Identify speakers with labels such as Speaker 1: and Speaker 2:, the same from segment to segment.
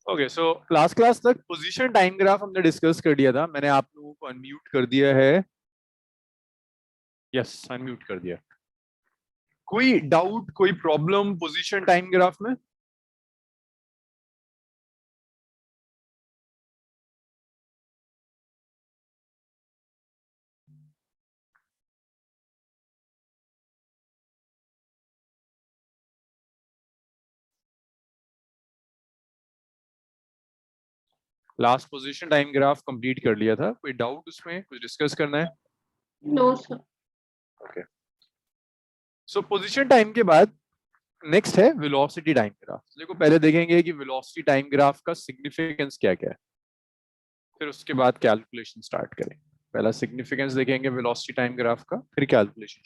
Speaker 1: Okay, so last class तक position time graph हमने discuss कर दिया था। मैंने आप लोगों को अनम्यूट कर दिया है। यस, अनम्यूट कर दिया। कोई डाउट, कोई प्रॉब्लम पोजीशन टाइम ग्राफ में? Last position time graph complete कर लिया था। कोई डाउट उसमें, कुछ डिस्कस करना है?
Speaker 2: No sir.
Speaker 1: Okay, so position time के बाद नेक्स्ट है वेलोसिटी टाइम ग्राफ। देखो, पहले देखेंगे कि वेलोसिटी टाइम ग्राफ का सिग्निफिकेंस क्या क्या है, फिर उसके बाद कैलकुलेशन स्टार्ट करेंगे। पहला सिग्निफिकेंस देखेंगे वेलोसिटी टाइम ग्राफ का, फिर कैलकुलेशन।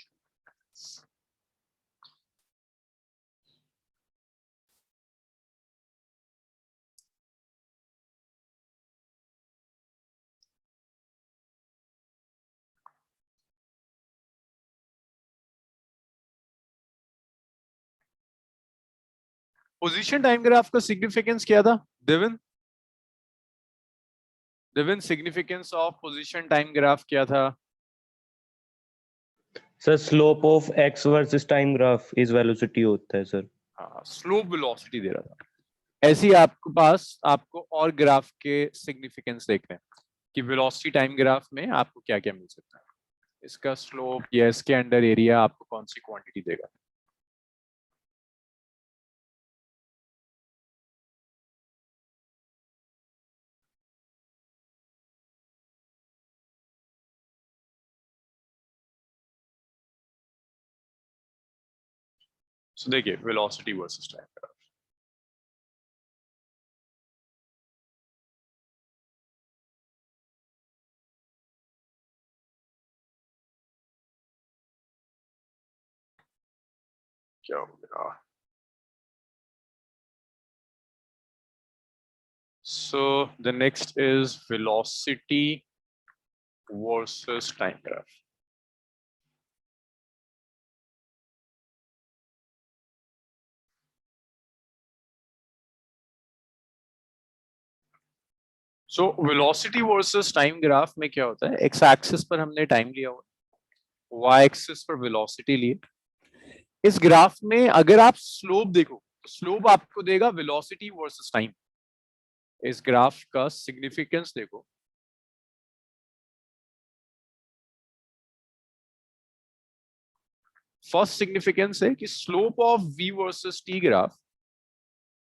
Speaker 1: पोजीशन टाइम ग्राफ का सिग्निफिकेंस क्या था Devan? Devan, significance of position time graph क्या था?
Speaker 3: Sir slope of x versus time graph is velocity होता है सर।
Speaker 1: हाँ, स्लोप वेलोसिटी दे रहा था। ऐसे ही आपके पास आपको और ग्राफ के सिग्निफिकेंस देखने हैं कि वेलोसिटी टाइम ग्राफ में आपको क्या क्या मिल सकता है। इसका स्लोप या इसके अंडर एरिया आपको कौन सी क्वांटिटी देगा? सो देखिए, वेलोसिटी वर्सेस टाइम ग्राफ। क्या हो गया? So the next is velocity versus time graph. So velocity versus time graph में क्या होता है? एक्स एक्सिस पर हमने टाइम लिया हुआ, वाई एक्सिस पर वेलोसिटी लिए। इस ग्राफ में अगर आप स्लोप देखो तो स्लोप आपको देगा वेलोसिटी वर्सेस टाइम। इस ग्राफ का सिग्निफिकेंस देखो, फर्स्ट सिग्निफिकेंस है कि slope of v versus t graph,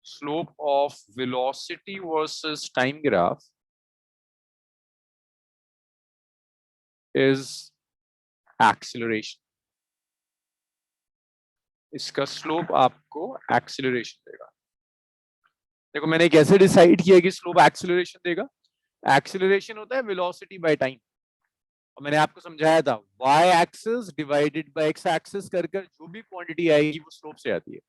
Speaker 1: slope of velocity versus time graph is acceleration. इसका स्लोप आपको एक्सीलरेशन देगा। देखो, मैंने कैसे डिसाइड किया कि स्लोप एक्सीलरेशन देगा? एक्सीलरेशन होता है वेलोसिटी बाय टाइम, और मैंने आपको समझाया था y axis divided by x axis कर जो भी क्वांटिटी आएगी वो स्लोप से आती है।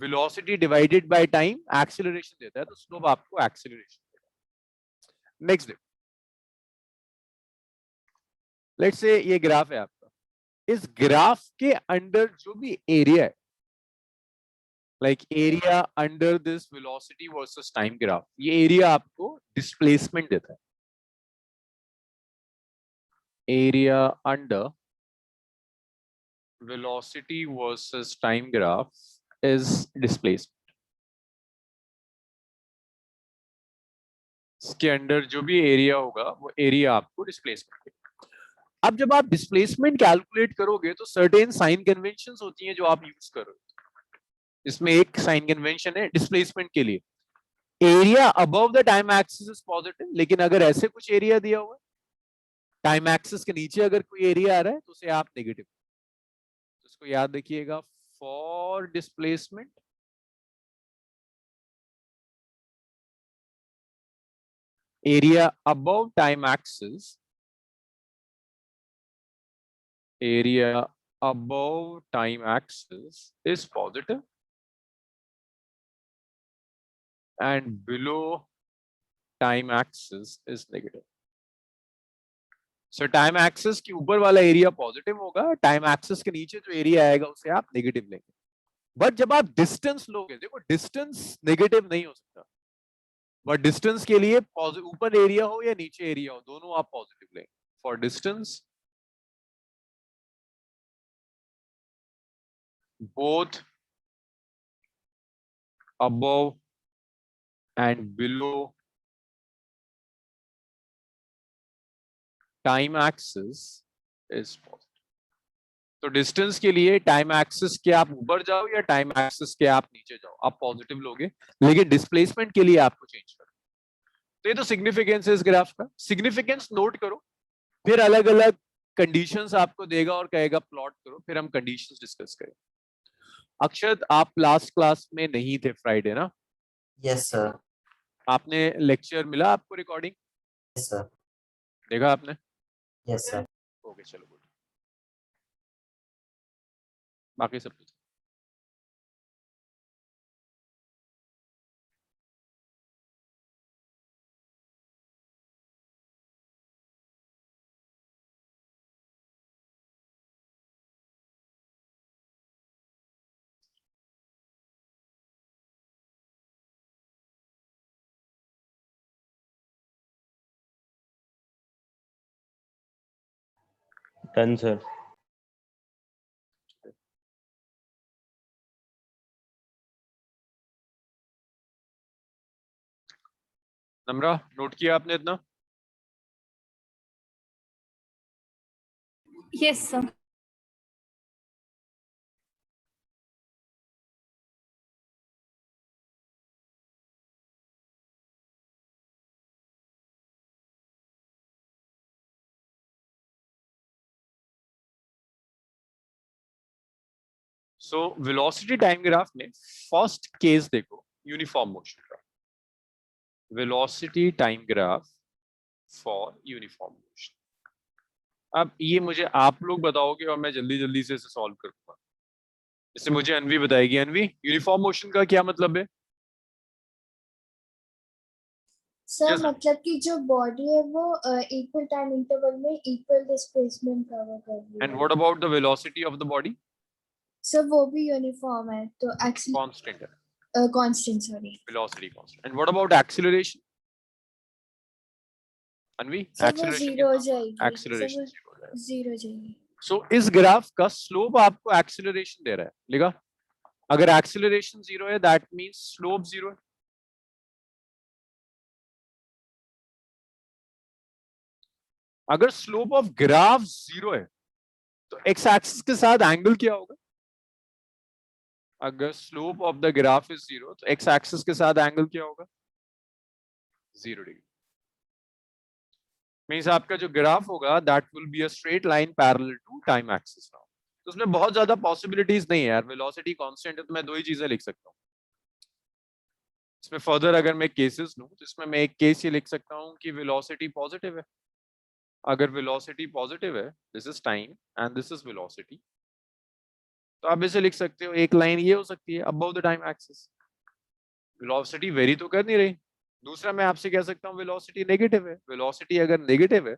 Speaker 1: Velocity divided by time acceleration देता है, तो स्लोप आपको एक्सीलरेशन देगा। नेक्स्ट देखो, लेट्स से ये ग्राफ है आपका। इस ग्राफ के अंडर जो भी एरिया है, like area under this velocity versus time graph, ये एरिया आपको डिस्प्लेसमेंट देता है। Area under velocity versus time graph is displacement। इसके अंडर जो भी एरिया होगा वो एरिया आपको डिस्प्लेसमेंट देगा। अब जब आप डिस्प्लेसमेंट कैलकुलेट करोगे तो सर्टेन साइन कन्वेंशंस होती हैं जो आप यूज करोगे। इसमें एक साइन कन्वेंशन है डिस्प्लेसमेंट के लिए, area above the time axis is positive, लेकिन अगर ऐसे कुछ एरिया दिया हुआ है, टाइम एक्सिस के नीचे अगर कोई एरिया आ रहा है तो उसे आप नेगेटिव। तो इसको याद रखिएगा, for displacement area above time axis, area above time axis is positive and below time axis is negative। So time axis के ऊपर वाला एरिया पॉजिटिव होगा, टाइम एक्सिस के नीचे जो एरिया आएगा उसे आप नेगेटिव लेंगे। बट जब आप डिस्टेंस लोगे, देखो डिस्टेंस नेगेटिव नहीं हो सकता। बट डिस्टेंस के लिए ऊपर एरिया हो या नीचे एरिया हो, दोनों आप पॉजिटिव लेंगे. For distance both above and below time axis is positive. तो डिस्टेंस के लिए टाइम एक्सिस के आप ऊपर जाओ या टाइम एक्सिस के आप नीचे जाओ, आप पॉजिटिव लोगे. लेकिन डिस्प्लेसमेंट के लिए आपको चेंज करना. तो ये तो सिग्निफिकेंस है इस ग्राफ का. सिग्निफिकेंस नोट करो, फिर अलग अलग कंडीशंस आपको देगा और कहेगा प्लॉट करो, फिर हम कंडीशंस डिस्कस करें. अक्षत, आप लास्ट क्लास में नहीं थे फ्राइडे ना?
Speaker 2: Yes sir.
Speaker 1: आपने लेक्चर मिला आपको रिकॉर्डिंग?
Speaker 2: Yes sir.
Speaker 1: देखा आपने?
Speaker 2: Yes sir.
Speaker 1: ओके चलो गुड. बाकी सब कुछ
Speaker 3: Done, sir.
Speaker 1: नम्रा, नोट किया आपने इतना?
Speaker 4: Yes, sir.
Speaker 1: So velocity time graph में फर्स्ट केस देखो, यूनिफॉर्म मोशन का. Velocity time graph for uniform motion. अब ये मुझे आप लोग बताओगे और मैं जल्दी जल्दी से इसे सॉल्व करूंगा. इससे मुझे अनवी बताएगी. अनवी, यूनिफॉर्म मोशन का क्या मतलब है?
Speaker 5: Sir
Speaker 1: Yes.
Speaker 5: मतलब कि जो बॉडी है वो इक्वल टाइम इंटरवल में इक्वल डिस्प्लेसमेंट कवर कर रही
Speaker 1: एंड
Speaker 5: है.
Speaker 1: What about the velocity of the body?
Speaker 5: Sir वो भी यूनिफॉर्म है तो एक्चुअली
Speaker 1: कांस्टेंट है.
Speaker 5: Constant sorry.
Speaker 1: Velocity constant. And what about acceleration? Anvi,
Speaker 5: sir वो
Speaker 1: एक्सीलरेशन
Speaker 5: जीरो हो जाएगी.
Speaker 1: एक्सीलरेशन
Speaker 5: सर वो जीरो हो जाएगी.
Speaker 1: सो इस ग्राफ का स्लोप आपको एक्सीलरेशन दे रहा है. लिखा, अगर एक्सीलरेशन जीरो है दैट मींस स्लोप जीरो है. अगर स्लोप ऑफ ग्राफ जीरो है तो एक्स एक्सिस के साथ एंगल क्या होगा? अगर slope of the graph is zero तो एक्स एक्सिस के साथ एंगल क्या होगा? 0 डिग्री. मींस आपका जो ग्राफ होगा that will be a straight line parallel to time axis. Now तो उसमें बहुत ज्यादा पॉसिबिलिटीज नहीं है यार. वेलोसिटी कांस्टेंट है तो मैं दो ही चीजें लिख सकता हूँ. इसमें फर्दर अगर मैं केसेस लूं तो इसमें मैं एक केस ये लिख सकता हूँ कि वेलोसिटी पॉजिटिव है. अगर वेलोसिटी पॉजिटिव है, this is time and this is velocity, तो आप इसे लिख सकते हो. एक लाइन ये हो सकती है above the time axis. Velocity very तो कर नहीं रही. दूसरा मैं आपसे कह सकता हूँ वेलोसिटी नेगेटिव है. वेलोसिटी अगर नेगेटिव है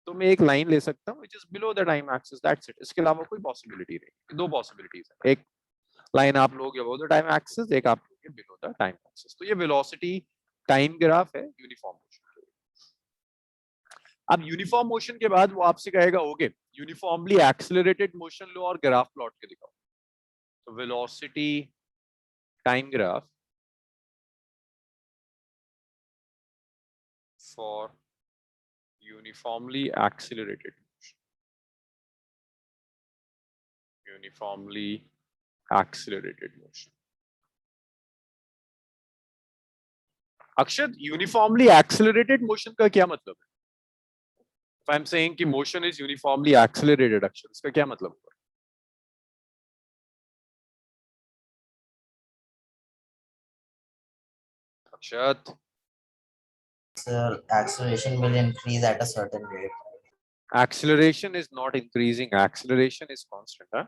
Speaker 1: तो मैं एक लाइन ले सकता हूँ which is below the time axis. That's it. इसके अलावा कोई पॉसिबिलिटी नहीं. दो पॉसिबिलिटीज है. एक लाइन आप लोगे अबव द टाइम एक्सिस, एक आप लोगे बिलो द टाइम एक्सिस. तो ये वेलोसिटी टाइम ग्राफ है यूनिफॉर्म मोशन. अब यूनिफॉर्म मोशन के बाद वो आपसे कहेगा ओके यूनिफॉर्मली एक्सेलरेटेड मोशन लो और ग्राफ प्लॉट के दिखाओ. तो velocity time graph for uniformly accelerated motion. Uniformly accelerated motion. Akshat, uniformly accelerated motion का क्या मतलब है? If I'm saying कि motion is uniformly accelerated, अक्षत, इसका क्या मतलब होगा? अक्षत,
Speaker 2: Sir, acceleration will increase at a certain rate.
Speaker 1: acceleration is not increasing. Acceleration is constant. Huh?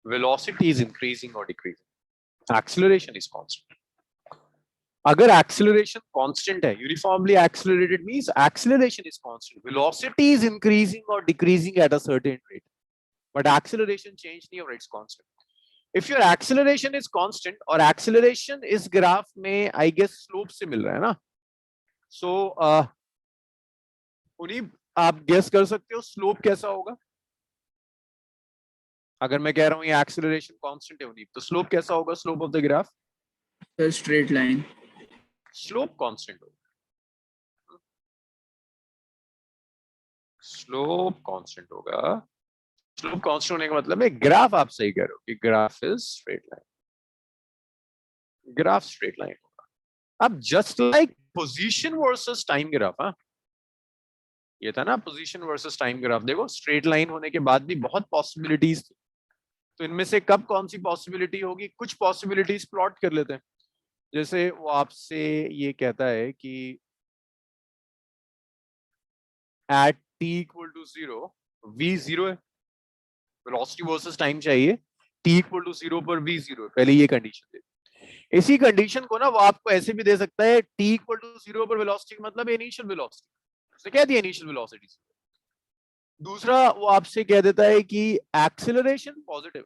Speaker 1: Velocity is increasing or decreasing. Acceleration is constant. अगर acceleration constant है, uniformly accelerated means acceleration is constant. Velocity is increasing or decreasing at a certain rate, but acceleration change नहीं हो रहा, it's constant. If your acceleration is constant और acceleration इस graph में I guess slope से मिल रहा है ना, सो उन्हीं आप गेस कर सकते हो स्लोप कैसा होगा? अगर मैं कह रहा हूँ ये एक्सेलरेशन कांस्टेंट है उन्हीं, तो स्लोप कैसा होगा? Slope of the graph
Speaker 4: sir straight line.
Speaker 1: Slope constant होगा, स्लोप कांस्टेंट होगा। स्लोप कांस्टेंट होने का मतलब है ग्राफ आप सही कह रहे हो कि graph is straight line, graph straight line होगा। अब just like position versus time graph, हाँ ये था ना पोजीशन वर्सेस टाइम ग्राफ, देखो स्ट्रेट लाइन होने के बाद भी बहुत पॉसिबिलिटीज थी, तो इनमें से कब कौन सी पॉसिबिलिटी होगी? कुछ पॉसिबिलिटीज प्लॉट कर लेते हैं। जैसे वो आपसे ये कहता है कि at t equal to 0 v 0 है, वेलोसिटी वर्सेस टाइम चाहिए, t इक्वल टू 0 पर v 0 है, पहले ये कंडीशन दे। इसी कंडीशन को ना वो आपको ऐसे भी दे सकता है, t इक्वल टू 0 पर वेलोसिटी मतलब इनिशियल वेलोसिटी, उसने कह दिया इनिशियल वेलोसिटी। दूसरा वो आपसे कह देता है कि एक्सेलरेशन पॉजिटिव,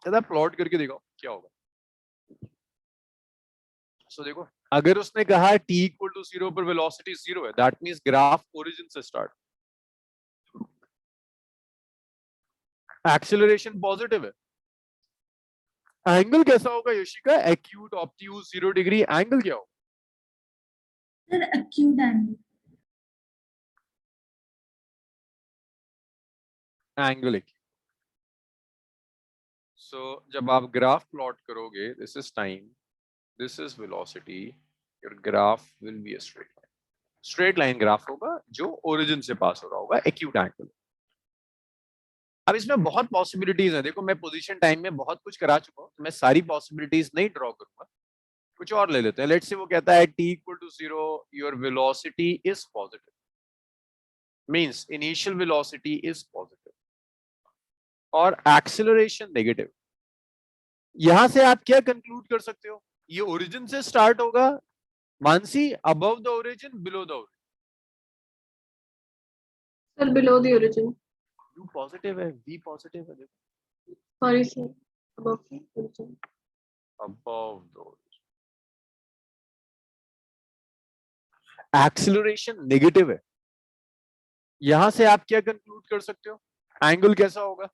Speaker 1: प्लॉट करके देखो क्या होगा। सो देखो अगर उसने कहा t इक्वल टू 0 पर वेलोसिटी 0 है, दैट मींस ग्राफ ओरिजिन से स्टार्ट, एक्सेलरेशन पॉजिटिव है। एंगल कैसा होगा Yoshika? Acute, obtuse, 0 degree, angle क्या होगा?
Speaker 5: Sir acute angle.
Speaker 1: Angle acute. So जब आप ग्राफ प्लॉट करोगे, this is time, this is velocity, your graph will be a straight line. Straight line graph होगा जो ओरिजिन से पास हो रहा होगा, एक्यूट एंगल। अब इसमें बहुत पॉसिबिलिटीज है, देखो मैं पोजीशन टाइम में बहुत कुछ करा चुका हूं, तो मैं सारी पॉसिबिलिटीज नहीं ड्रॉ करूंगा, कुछ और ले लेते हैं। लेट्स से वो कहता है t equal to 0 your velocity is positive, means initial velocity is positive और एक्सेलरेशन नेगेटिव। यहां से आप क्या कंक्लूड कर सकते हो? ये ओरिजिन से स्टार्ट होगा, Mansi, above the origin, below the origin.
Speaker 6: Sir, below the origin.
Speaker 1: u positive है, v पॉजिटिव है, देखो
Speaker 6: Sorry, sir. Above the origin.
Speaker 1: Above the origin. Acceleration negative है, यहां से आप क्या कंक्लूड कर सकते हो? एंगल कैसा होगा?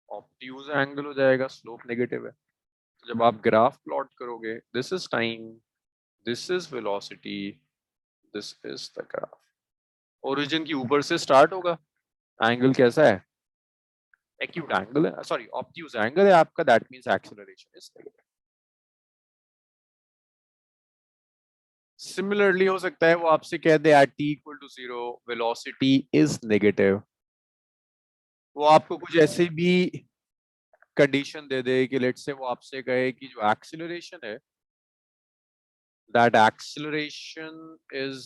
Speaker 1: ऑब्ट्यूज एंगल हो जाएगा, स्लोप नेगेटिव है। तो जब आप ग्राफ प्लॉट करोगे, this is time, this is velocity, this is the graph. Origin की ऊपर से स्टार्ट होगा, एंगल कैसा है? एक्यूट एंगल है, सॉरी ऑब्ट्यूज एंगल है आपका, that means acceleration is negative. Similarly हो सकता है वो आपसे कह दे at t equal to 0 velocity is negative, वो आपको कुछ ऐसे भी कंडीशन दे दे कि लेट्स से वो आपसे कहे कि जो एक्सेलरेशन है, दैट एक्सेलरेशन इज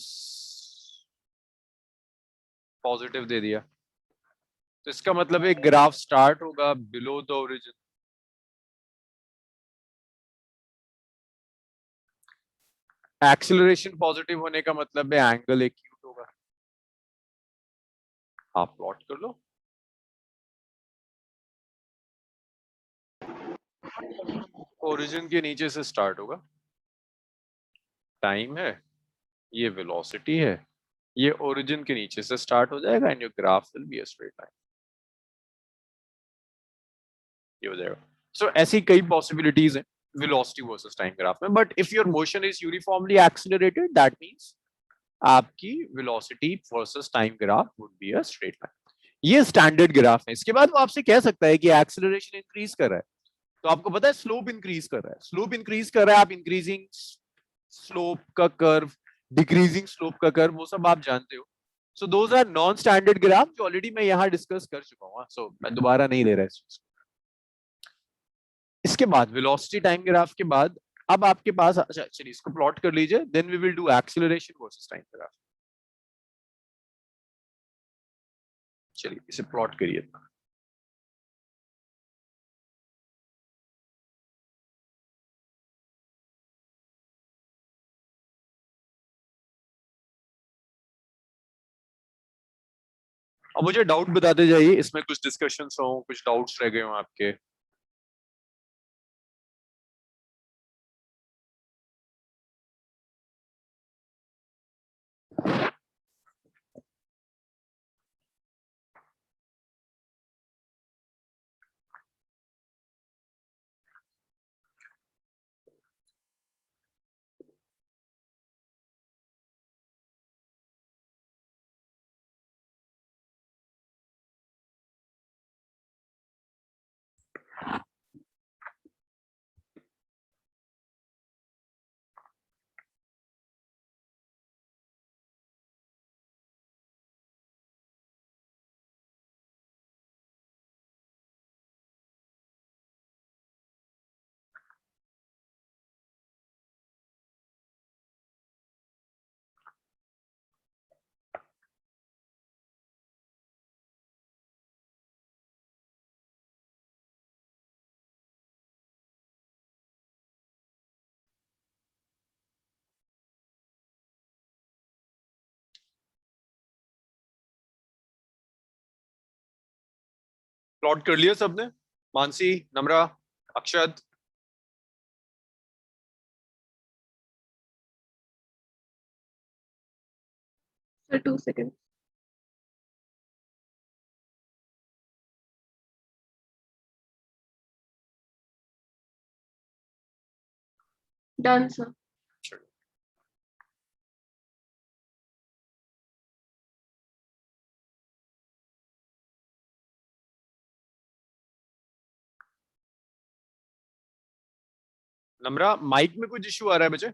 Speaker 1: पॉजिटिव दे दिया, तो इसका मतलब एक ग्राफ स्टार्ट होगा below the origin, acceleration positive होने का मतलब है एंगल एक्यूट होगा। आप प्लॉट कर लो, ओरिजिन के नीचे से स्टार्ट होगा, टाइम है, ये वेलोसिटी है, ये ओरिजिन के नीचे से स्टार्ट हो जाएगा and your graph will be a straight line, ये हो जाएगा। सो ऐसी कई पॉसिबिलिटीज हैं वेलोसिटी वर्सेस टाइम ग्राफ में, but if your motion is uniformly accelerated, that means आपकी velocity versus time graph would be a straight line. ये standard graph है। इसके बाद वो आपसे कह सकता है कि एक्सेलरेशन इंक्रीज कर रहा है, तो आपको पता है स्लोप इंक्रीज कर रहा है, स्लोप इंक्रीज कर रहा है, आप इंक्रीजिंग स्लोप का कर्व, डिक्रीजिंग स्लोप का कर्व, वो सब आप जानते हो। So those are non standard graph जो ऑलरेडी मैं यहाँ डिस्कस कर चुका हूँ, सो मैं दोबारा नहीं ले रहा इस चीज को। इसके बाद वेलोसिटी टाइम ग्राफ के बाद अब आपके पास, अच्छा चलिए इसको प्लॉट कर लीजिए, then we will do acceleration versus time graph. चलिए इसे प्लॉट करिए। अब मुझे डाउट बताते जाइए, इसमें कुछ डिस्कशंस हो, कुछ डाउट्स रह गए हो आपके। प्लॉट कर लिया सबने? मानसी, नम्रा, अक्षत?
Speaker 6: Sir, 2 seconds. Done, sir.
Speaker 1: नम्रा, माइक में कुछ इश्यू आ रहा है बच्चे?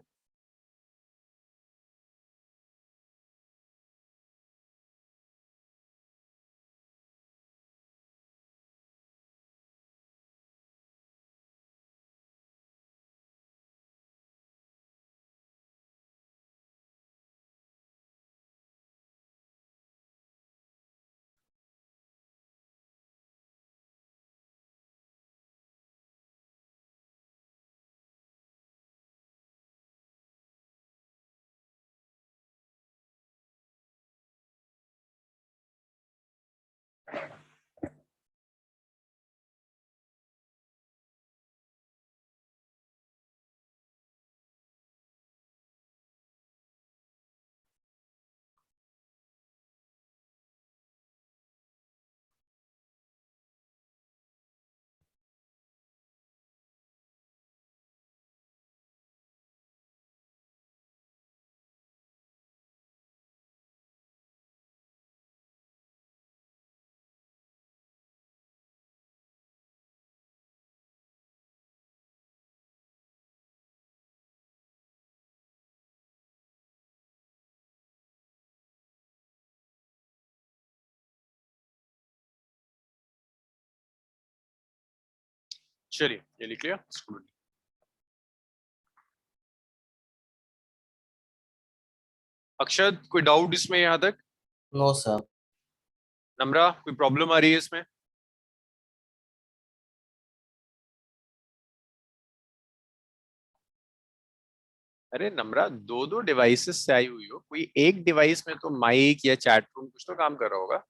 Speaker 1: चलिए, ये लिख लिया। अक्षत, कोई डाउट इसमें यहाँ तक?
Speaker 2: No, sir.
Speaker 1: नम्रा, कोई प्रॉब्लम आ रही है इसमें? अरे नम्रा, दो दो डिवाइसेस से आई हुई हो, कोई एक डिवाइस में तो माइक या चैट रूम कुछ तो काम कर रहा होगा।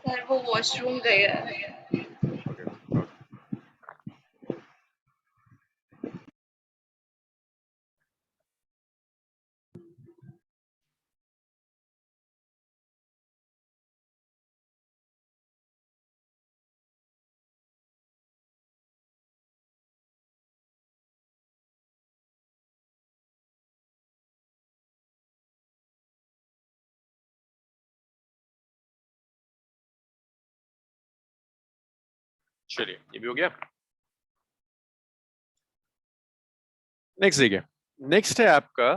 Speaker 6: सर वो वॉशरूम गया है।
Speaker 1: चलिए, ये भी हो गया। नेक्स्ट देखिए, नेक्स्ट है आपका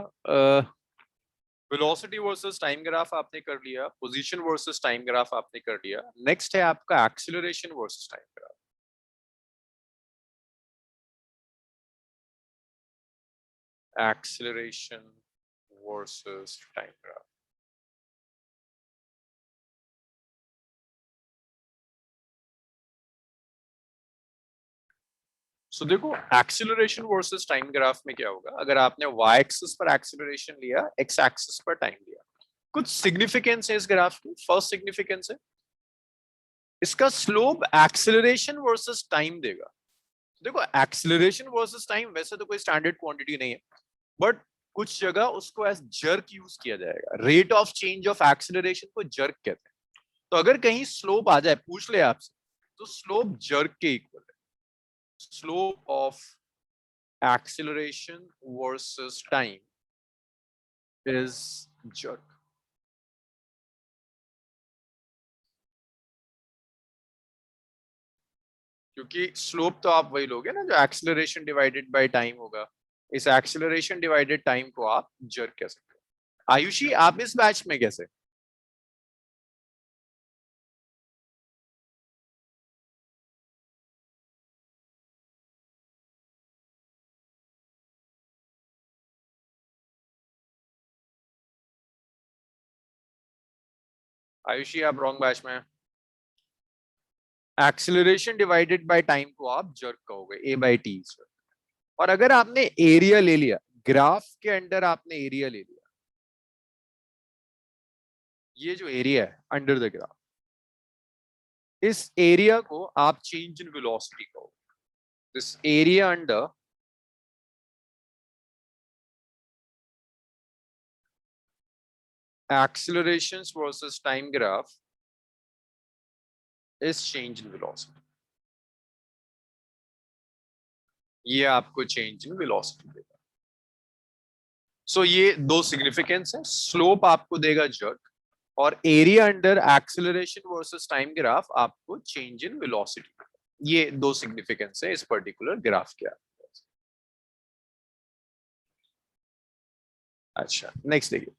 Speaker 1: वेलोसिटी वर्सेस टाइम ग्राफ आपने कर लिया, पोजीशन वर्सेस टाइम ग्राफ आपने कर लिया। नेक्स्ट है आपका acceleration versus time graph. Acceleration versus time graph. So देखो एक्सीलरेशन वर्सेस टाइम ग्राफ में क्या होगा, अगर आपने y एक्सिस पर एक्सीलरेशन लिया, x एक्सिस पर टाइम लिया, कुछ सिग्निफिकेंस है इस ग्राफ की। फर्स्ट सिग्निफिकेंस है इसका स्लोप एक्सीलरेशन वर्सेस टाइम देगा। देखो एक्सीलरेशन वर्सेस टाइम वैसे तो कोई स्टैंडर्ड क्वांटिटी नहीं है, बट कुछ जगह उसको एज जर्क यूज किया जाएगा। Rate of change of acceleration को जर्क कहते हैं। तो अगर कहीं स्लोप आ जाए, पूछ ले आपसे, तो स्लोप जर्क के इक्वल है। Slope of acceleration versus time is jerk. क्योंकि स्लोप तो आप वही लोगे ना जो एक्सीलरेशन डिवाइडेड बाय टाइम होगा। इस एक्सीलरेशन डिवाइडेड टाइम को आप जर्क कह सकते हो। आयुषी, आप इस बैच में कैसे? आयुषी, आप रॉन्ग बैच में। एक्सीलरेशन डिवाइडेड बाय टाइम को आप जर्क कहोगे, a बाई टी। और अगर आपने एरिया ले लिया, ग्राफ के अंडर आपने एरिया ले लिया, ये जो एरिया है अंडर द ग्राफ, इस एरिया को आप चेंज इन वेलोसिटी कहोगे। This area under accelerations versus time graph is change in velocity। ये आपको चेंज इन वेलोसिटी देगा। सो ये दो सिग्निफिकेंस है, स्लोप आपको देगा जर्क और area under acceleration versus time graph आपको चेंज इन वेलोसिटी देगा। ये दो सिग्निफिकेंस है इस पर्टिकुलर ग्राफ के। अच्छा, नेक्स्ट देखिए।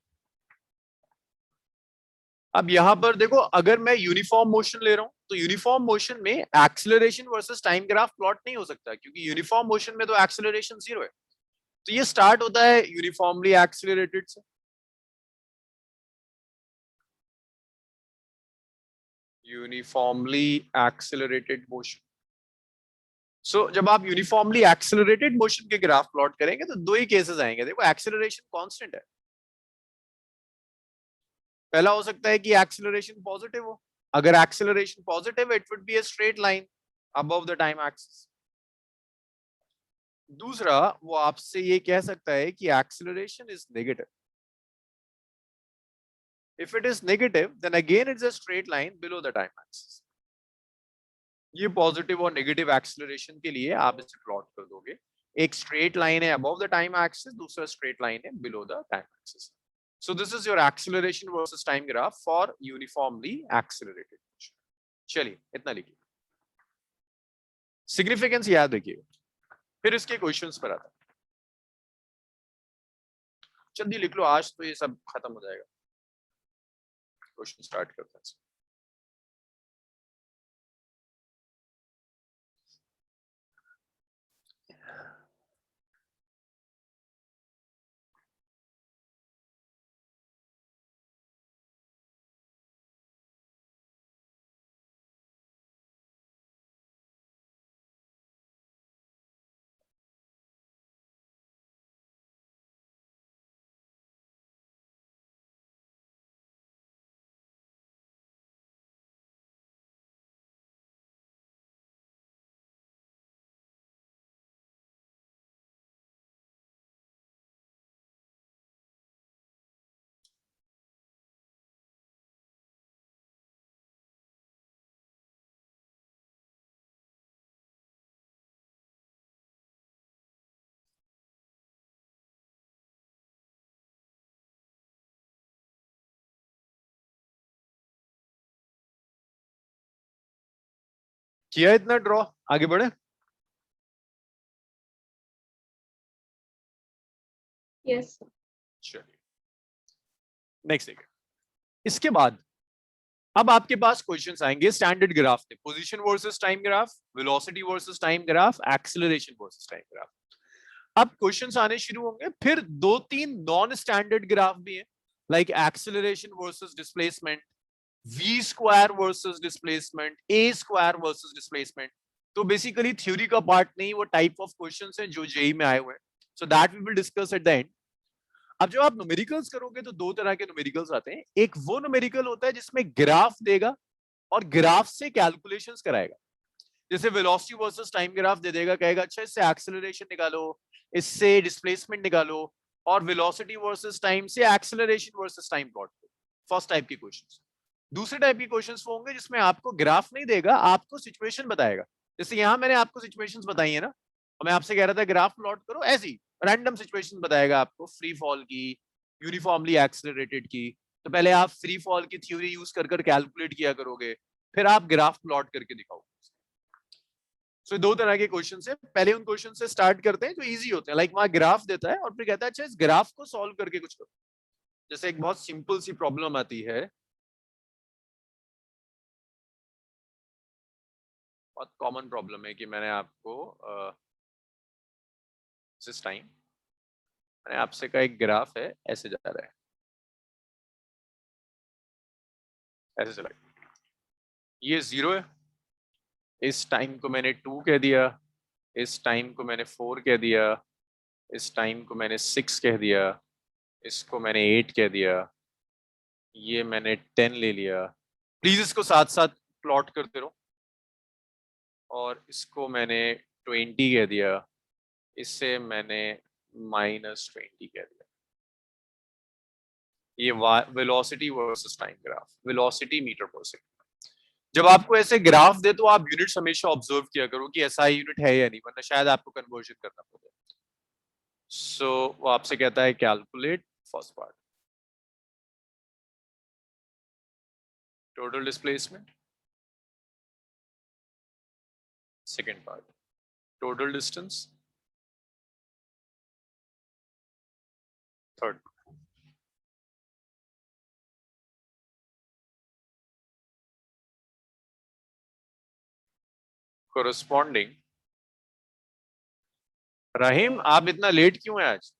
Speaker 1: अब यहां पर देखो, अगर मैं यूनिफॉर्म मोशन ले रहा हूं तो यूनिफॉर्म मोशन में acceleration versus time graph plot नहीं हो सकता, क्योंकि यूनिफॉर्म मोशन में तो एक्सीलरेशन 0 है। तो ये स्टार्ट होता है यूनिफॉर्मली एक्सीलरेटेड से। Uniformly accelerated motion. सो जब आप यूनिफॉर्मली एक्सीलरेटेड मोशन के ग्राफ प्लॉट करेंगे तो दो ही केसेस आएंगे। देखो एक्सीलरेशन कांस्टेंट है। पहला हो सकता है कि एक्सीलरेशन पॉजिटिव हो। अगर एक्सीलरेशन पॉजिटिव है, it would be a straight line above the time axis. दूसरा, वो आपसे ये कह सकता है कि acceleration is negative. If it is negative, then again it's a straight line below the time axis। ये पॉजिटिव और नेगेटिव एक्सीलरेशन के लिए आप इसे प्लॉट कर दोगे। एक स्ट्रेट लाइन है अबव द टाइम एक्सिस, दूसरा स्ट्रेट लाइन है below the time axis. So this is your acceleration versus time graph for uniformly accelerated motion। चलिए इतना लिखिए, सिग्निफिकेंस याद रखिएगा, फिर इसके क्वेश्चंस पर आता है। जल्दी लिख लो, आज तो ये सब खत्म हो जाएगा। क्वेश्चन स्टार्ट करते हैं। किया इतना ड्रॉ, आगे बढ़े।
Speaker 6: Yes, sir.
Speaker 1: चलिए नेक्स्ट देखिए। इसके बाद अब आपके पास क्वेश्चंस आएंगे स्टैंडर्ड ग्राफ से, position versus time graph, velocity versus time graph, acceleration versus time graph. अब क्वेश्चंस आने शुरू होंगे। फिर दो तीन नॉन स्टैंडर्ड ग्राफ भी हैं, like acceleration versus displacement, v square versus displacement, a square versus displacement. तो बेसिकली थ्योरी का पार्ट नहीं, वो टाइप ऑफ क्वेश्चंस हैं जो जेई में आए हुए हैं, so that we will discuss at the end. अब जब आप न्यूमेरिकल्स करोगे तो दो तरह के न्यूमेरिकल्स आते हैं, एक वो न्यूमेरिकल होता है जिसमें ग्राफ देगा और ग्राफ से कैलकुलेशंस कराएगा, जैसे वेलोसिटी वर्सेस टाइम ग्राफ दे देगा, कहेगा अच्छा इससे एक्सेलरेशन निकालो, इससे डिस्प्लेसमेंट निकालो, और वेलोसिटी वर्सेस टाइम से एक्सेलरेशन वर्सेस टाइम प्लॉट करो। फर्स्ट टाइप की क्वेश्चंस। दूसरे टाइप की क्वेश्चंस वो होंगे जिसमें आपको ग्राफ नहीं देगा, आपको सिचुएशन बताएगा, जैसे यहाँ मैंने आपको सिचुएशंस बताई है ना, और मैं आपसे कह रहा था ग्राफ प्लॉट करो, ऐसी रैंडम सिचुएशन बताएगा आपको, फ्री फॉल की, यूनिफॉर्मली एक्सेलरेटेड की। तो पहले आप फ्री फॉल की थ्योरी यूज कर कैलकुलेट किया करोगे, फिर आप ग्राफ प्लॉट करके दिखाओगे। सो दो तरह के क्वेश्चन है, पहले उन क्वेश्चन से स्टार्ट करते हैं जो इजी होते हैं, लाइक वहां ग्राफ देता है और फिर कहता है अच्छा इस ग्राफ को सॉल्व करके कुछ करो। जैसे एक बहुत सिंपल सी प्रॉब्लम आती है, बहुत कॉमन प्रॉब्लम है कि मैंने आपको दिस टाइम मैंने आपसे कहा एक ग्राफ है, ऐसे जा रहा है, ऐसे चला, ये 0 है, इस टाइम को मैंने 2 कह दिया, इस टाइम को मैंने 4 कह दिया, इस टाइम को मैंने 6 कह दिया, इसको मैंने 8 कह दिया, ये मैंने 10 ले लिया। प्लीज इसको साथ साथ प्लॉट करते रहो। और इसको मैंने 20 कह दिया, इससे मैंने -20 कह दिया। ये velocity versus time graph, velocity metre पर सेकंड। जब आपको ऐसे ग्राफ दे तो आप यूनिट्स हमेशा ऑब्जर्व किया करो कि एसआई यूनिट है या नहीं, वरना शायद आपको कन्वर्जन करना पड़े। सो वो आपसे कहता है calculate first part, total displacement, second part total distance, third corresponding. Rahim आप इतना लेट क्यों है आज?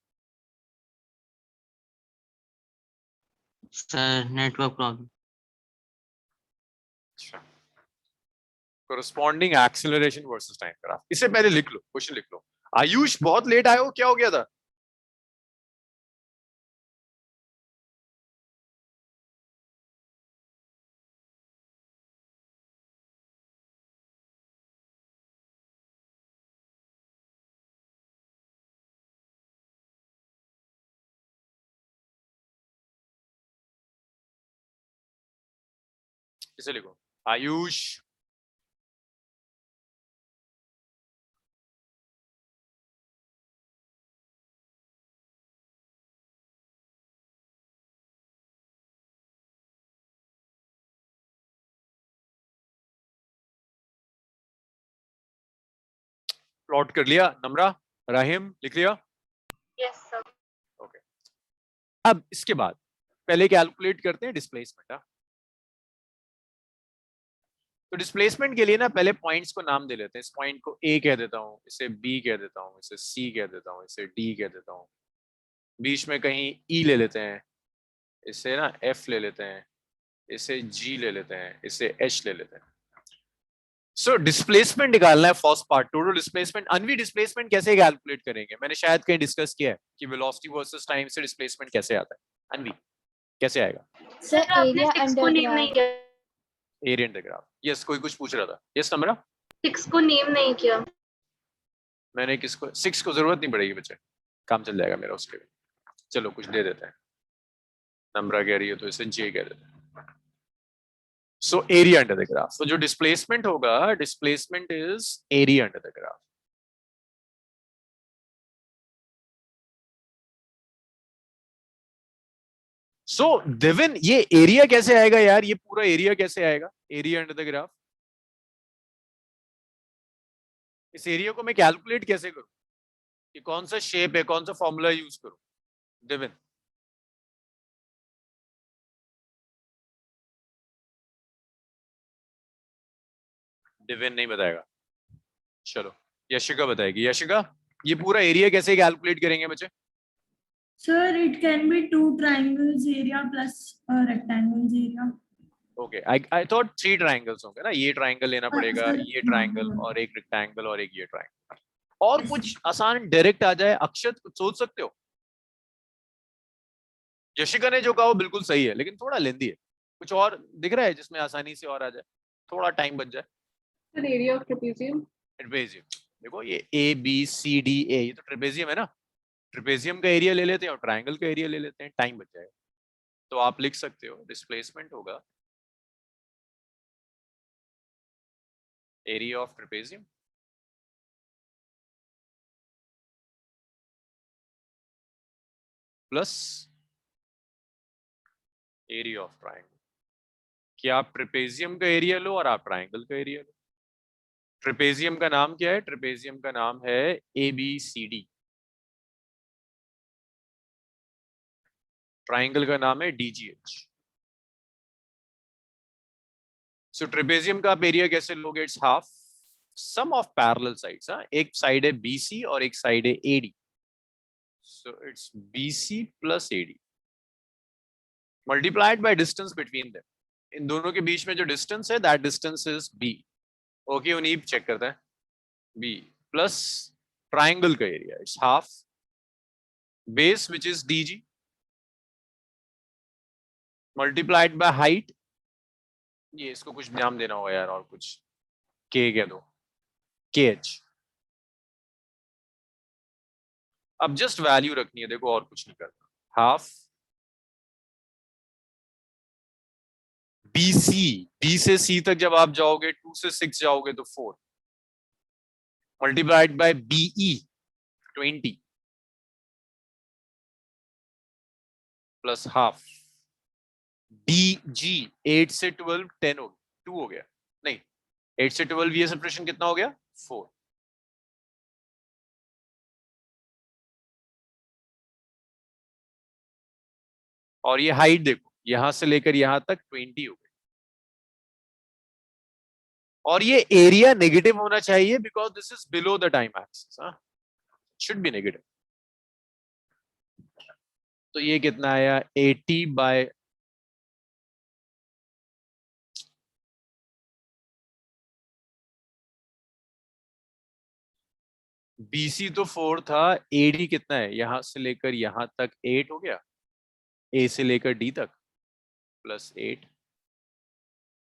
Speaker 2: Sir network problem.
Speaker 1: अच्छा, corresponding acceleration versus time graph, इससे पहले लिख लो, क्वेश्चन लिख लो। आयुष बहुत लेट आए हो, क्या हो गया था? इसे लिखो आयुष। प्लॉट कर लिया नम्रा? राहिम लिख लिया?
Speaker 6: Yes, sir.
Speaker 1: ओके। अब इसके बाद पहले कैलकुलेट करते हैं डिस्प्लेसमेंट। तो डिस्प्लेसमेंट के लिए ना पहले पॉइंट्स को नाम दे लेते हैं। इस पॉइंट को ए कह देता हूँ, इसे बी कह देता हूँ, इसे सी कह देता हूँ, इसे डी कह देता हूँ, बीच में कहीं ई ले लेते हैं, इसे ना एफ ले लेते हैं, इसे जी ले लेते हैं, इसे एच ले लेते हैं। सो डिस्प्लेसमेंट निकालना है फर्स्ट पार्ट, टोटल डिस्प्लेसमेंट। अनवी डिस्प्लेसमेंट कैसे कैलकुलेट करेंगे? मैंने शायद कहीं डिस्कस किया है कि वेलोसिटी वर्सेस टाइम से डिस्प्लेसमेंट कैसे आता है। अनवी कैसे आएगा?
Speaker 5: सर
Speaker 6: आपने
Speaker 5: एरिया
Speaker 6: 6 को
Speaker 5: अंडर
Speaker 6: नेम नहीं किया।
Speaker 1: Area under graph. यस, कोई कुछ पूछ रहा था? यस नम्रा?
Speaker 6: 6 को नेम नहीं किया।
Speaker 1: मैंने किसको? 6 को जरूरत नहीं पड़ेगी बच्चे, काम चल जाएगा मेरा उसके लिए। चलो कुछ दे देते हैं, नम्रा कह रही है तो इसे जे कह देते हैं। So area under the graph, तो जो डिस्प्लेसमेंट होगा, displacement is area under the graph. So दिविन ये एरिया कैसे आएगा यार? ये पूरा एरिया कैसे आएगा एरिया अंडर द ग्राफ? इस एरिया को मैं कैलकुलेट कैसे करूं? कि कौन सा शेप है, कौन सा फॉर्मूला यूज करूं? दिविन दिविन नहीं बताएगा। चलो यशिका बताएगी। यशिका ये पूरा एरिया कैसे कैलकुलेट करेंगे बच्चे?
Speaker 7: Sir, it can be two triangles area plus a rectangles area.
Speaker 1: Okay, I thought 3 triangles होंगे ना, ये ट्राइंगल लेना पड़ेगा, ये ट्राइंगल और एक रेक्टेंगल और एक ये ट्राइंगल। और कुछ आसान डायरेक्ट आ जाए, अक्षत कुछ सोच सकते हो? यशिका ने जो कहा वो बिल्कुल सही है, लेकिन थोड़ा लेंदी है। कुछ और दिख रहा है जिसमें आसानी से और आ जाए, थोड़ा टाइम बच जाए?
Speaker 7: Sir, area of trapezium.
Speaker 1: Trapezium. देखो ये ए बी सी डी ए, ये तो ट्रेपेजियम है ना, ट्रेपेजियम का एरिया ले लेते हैं और ट्राइंगल का एरिया ले लेते हैं, टाइम बच जाएगा। तो आप लिख सकते हो डिस्प्लेसमेंट होगा area of trapezium plus area of triangle. कि आप ट्रेपेजियम का एरिया लो और आप ट्राइंगल का एरिया लो। ट्रेपेजियम का नाम क्या है? ट्रेपेजियम का नाम है A B C D. Triangle का नाम है डीजीएच। सो ट्रेपेजियम का आप एरिया कैसे लोगे? It's half sum of parallel sides. एक साइड है बीसी और एक साइड है AD, so it's BC plus AD multiplied by distance between them. इन दोनों के बीच में जो डिस्टेंस है that distance is B. Okay, उन्हीं चेक करते हैं। बी प्लस ट्राइंगल का area it's half base which is DG multiplied by height. ये इसको कुछ नाम देना होगा यार, और कुछ के कह दो, के एच। अब जस्ट वैल्यू रखनी है, देखो और कुछ नहीं करना। हाफ BC, B से C तक जब आप जाओगे, 2 से 6 जाओगे तो 4 multiplied by BE 20 plus half DG 8 से 12 10 हो गया, 2 हो गया, नहीं 8 से 12 ये सेपरेशन कितना हो गया? 4। और ये हाइट देखो, यहां से लेकर यहां तक 20 हो गई। और ये एरिया नेगेटिव होना चाहिए because this is below the time axis, should be negative. तो ये कितना आया? 80 बाय BC तो 4 था, AD कितना है? यहां से लेकर यहां तक 8 हो गया, A से लेकर D तक प्लस 8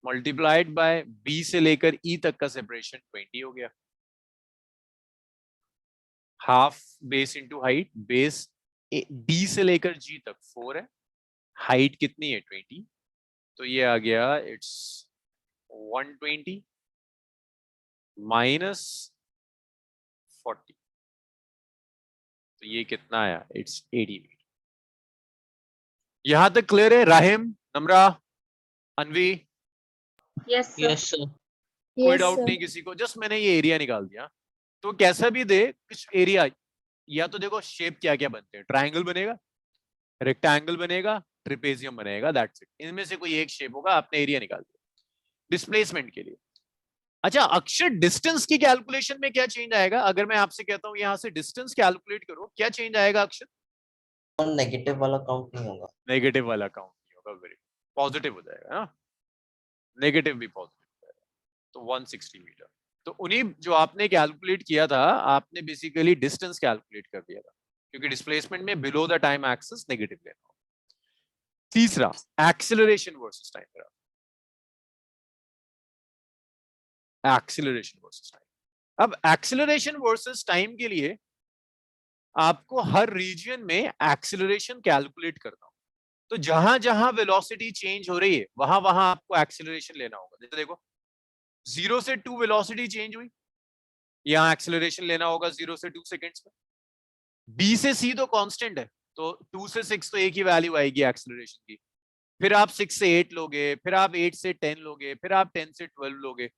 Speaker 1: मल्टीप्लाइड बाय B से लेकर E तक का सेपरेशन 20 हो गया। Half base into height, base D से लेकर G तक 4 है, हाइट कितनी है? 20, तो ये आ गया इट्स 120 माइनस 40, तो ये कितना आया? इट्स 80। यहां तक क्लियर है? राहिम, नम्रा, अनवी,
Speaker 6: Yes, sir.
Speaker 2: Yes, sir.
Speaker 1: कोई
Speaker 5: Yes,
Speaker 1: डाउट
Speaker 5: sir.
Speaker 1: नहीं किसी को? जस्ट मैंने ये एरिया निकाल दिया, तो कैसा भी दे कुछ एरिया, या तो देखो शेप क्या क्या बनते हैं, ट्राइंगल बनेगा, रेक्टेंगल बनेगा, ट्रिपेजियम बनेगा, दैट्स इट। इनमें से कोई एक शेप होगा, आपने एरिया निकाल दिया डिस्प्लेसमेंट के लिए। अच्छा अक्षर, डिस्टेंस की कैलकुलेशन में क्या चेंज आएगा? अगर मैं आपसे कहता हूं यहां से डिस्टेंस कैलकुलेट करो, क्या चेंज आएगा अक्षर?
Speaker 2: नेगेटिव वाला काउंट नहीं होगा।
Speaker 1: नेगेटिव वाला काउंट नहीं होगा, वेरी पॉजिटिव हो जाएगा ना, नेगेटिव भी पॉजिटिव हो जाएगा, तो 160 मीटर। तो उन्हीं जो आपने कैलकुलेट किया था, आपने बेसिकली डिस्टेंस कैलकुलेट कर दिया था, क्योंकि डिस्प्लेसमेंट में below the time axis negative लेना होगा। तीसरा, acceleration versus time graph. Acceleration versus time. अब एक्सेलरेशन वर्सेस टाइम के लिए आपको हर रीजन में एक्सेलरेशन कैलकुलेट करना होगा। तो जहां जहां वेलोसिटी चेंज हो रही है वहां वहां आपको एक्सेलरेशन लेना होगा। जैसे देखो 0 से 2 वेलोसिटी चेंज हुई, यहां एक्सेलरेशन लेना होगा 0 से 2 सेकेंड्स में। B से C तो कांस्टेंट है, तो 2 से 6 तो एक ही वैल्यू आएगी एक्सेलरेशन की। फिर आप 6 से 8 लोगे, फिर आप 8 से 10 लोगे, फिर आप 10 से 12 लोगे।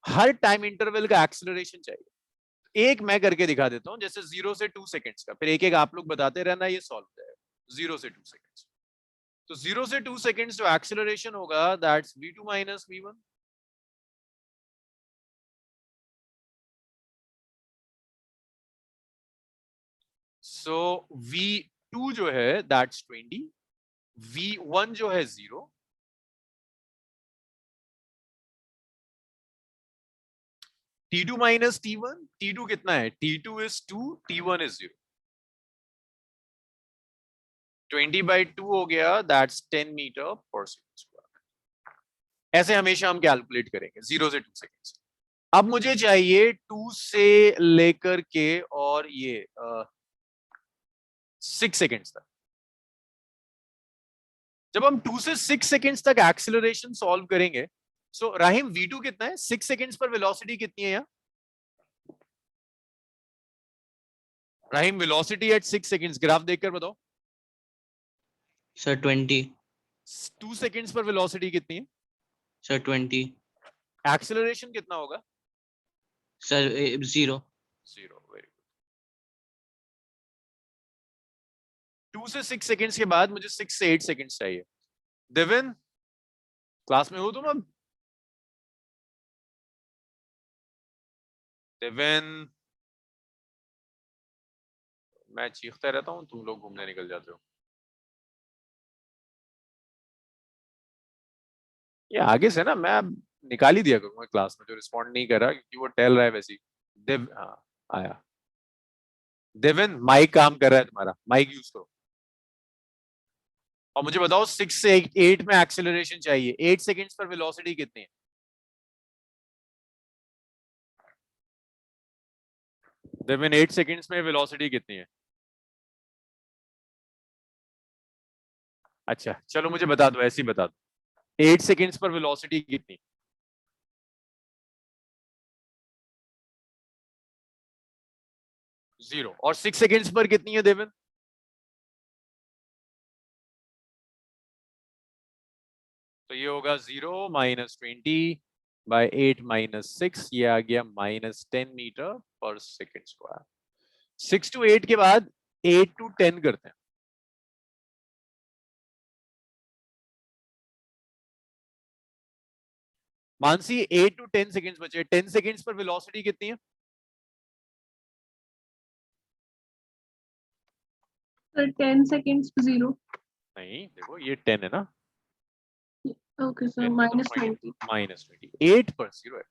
Speaker 1: हर टाइम इंटरवल का एक्सेलरेशन चाहिए। एक मैं करके दिखा देता हूं, जैसे 0 से 2 सेकेंड्स का, फिर एक एक आप लोग बताते रहना, ये सॉल्व हो जाएगा। 0 से 2 सेकेंड्स, तो 0 से 2 सेकेंड्स जो एक्सेलरेशन होगा that's v2 minus v1। So v2 जो है दैट्स 20, v1 जो है 0, T2 minus T1, T2 कितना है? T2 is 2, T1 is 0. 20 by 2 हो गया, that's 10 meter per second square. ऐसे हमेशा हम कैलकुलेट करेंगे 0 से 2 सेकेंड्स। अब मुझे चाहिए 2 से लेकर के और ये 6 सेकेंड्स तक। जब हम 2 से 6 सेकेंड्स तक एक्सेलरेशन सॉल्व करेंगे, सो राहिम v2 कितना है? 6 सेकेंड्स पर वेलोसिटी कितनी है यहाँ? Rahim velocity at 6 seconds, graph देखकर बताओ।
Speaker 8: सर 20।
Speaker 1: 2 सेकेंड्स पर वेलोसिटी कितनी है?
Speaker 8: सर 20।
Speaker 1: एक्सेलरेशन कितना होगा?
Speaker 8: सर 0।
Speaker 1: 0, very good. 2 से 6 सेकेंड्स के बाद मुझे 6 से 8 सेकेंड्स चाहिए। देविन, क्लास में हो तुम अब? देविन, मैं चीखता रहता हूँ, तुम लोग घूमने निकल जाते हो। ये आगे से ना मैं अब निकाल ही दिया करूंगा क्लास में, जो रिस्पॉन्ड नहीं कर रहा क्योंकि वो टेल रहा है वैसे ही। हाँ, आया। देविन, माइक काम कर रहा है तुम्हारा, माइक यूज करो। और मुझे बताओ 6 से 8 में एक्सेलरेशन चाहिए, 8 सेकेंड्स पर वेलोसिटी कितनी है? देविन, 8 सेकेंड्स में वेलोसिटी कितनी है? अच्छा चलो मुझे बता दो, ऐसे ही बता दो, 8 सेकेंड्स पर वेलोसिटी कितनी? 0। और 6 सेकेंड्स पर कितनी है देविन? तो ये होगा 0 माइनस 20 बाय 8 माइनस 6, ये आ गया माइनस 10 मीटर पर सेकेंड स्क्वायर। 6 to 8 के बाद 8 to 10 करते हैं। मानसी 8 to 10 सेकेंड्स बचे, 10 सेकेंड्स पर वेलोसिटी कितनी है?
Speaker 7: Sir, 10 seconds 0.
Speaker 1: नहीं देखो ये 10 है ना,
Speaker 7: Okay, so
Speaker 1: 10
Speaker 7: minus 20.
Speaker 1: माइनस 20, 8 पर 0 है।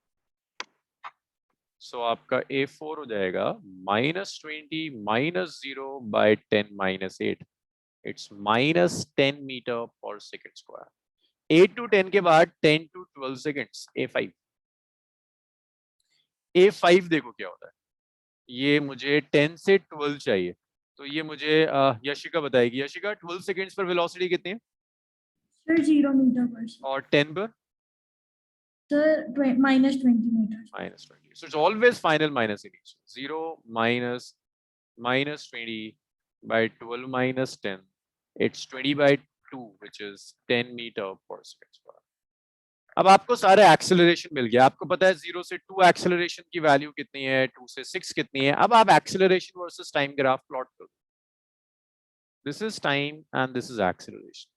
Speaker 1: सो आपका A4 हो जाएगा minus 20 minus 0 by 10 minus 8, it's minus 10 metre पर सेकेंड स्क्वायर। 8 to 10 के बाद 10 to 12 सेकेंड्स, A5। A5 देखो क्या होता है, ये मुझे 10 से 12 चाहिए, तो ये मुझे यशिका बताएगी। यशिका, 12 सेकेंड्स पर वेलोसिटी कितनी है?
Speaker 5: Sir, 0 meter per second.
Speaker 1: और 10 पर?
Speaker 5: Sir, minus 20 meters.
Speaker 1: Minus 20. So it's always final minus initial. 0 minus 20 by 12 minus 10. It's 20 by 2, which is 10 meter per second square. अब आपको सारे एक्सेलरेशन मिल गया, आपको पता है 0 से 2 एक्सेलरेशन की वैल्यू कितनी है, 2 से 6 कितनी है। अब आप acceleration versus time graph plot करो। This is time and this is acceleration.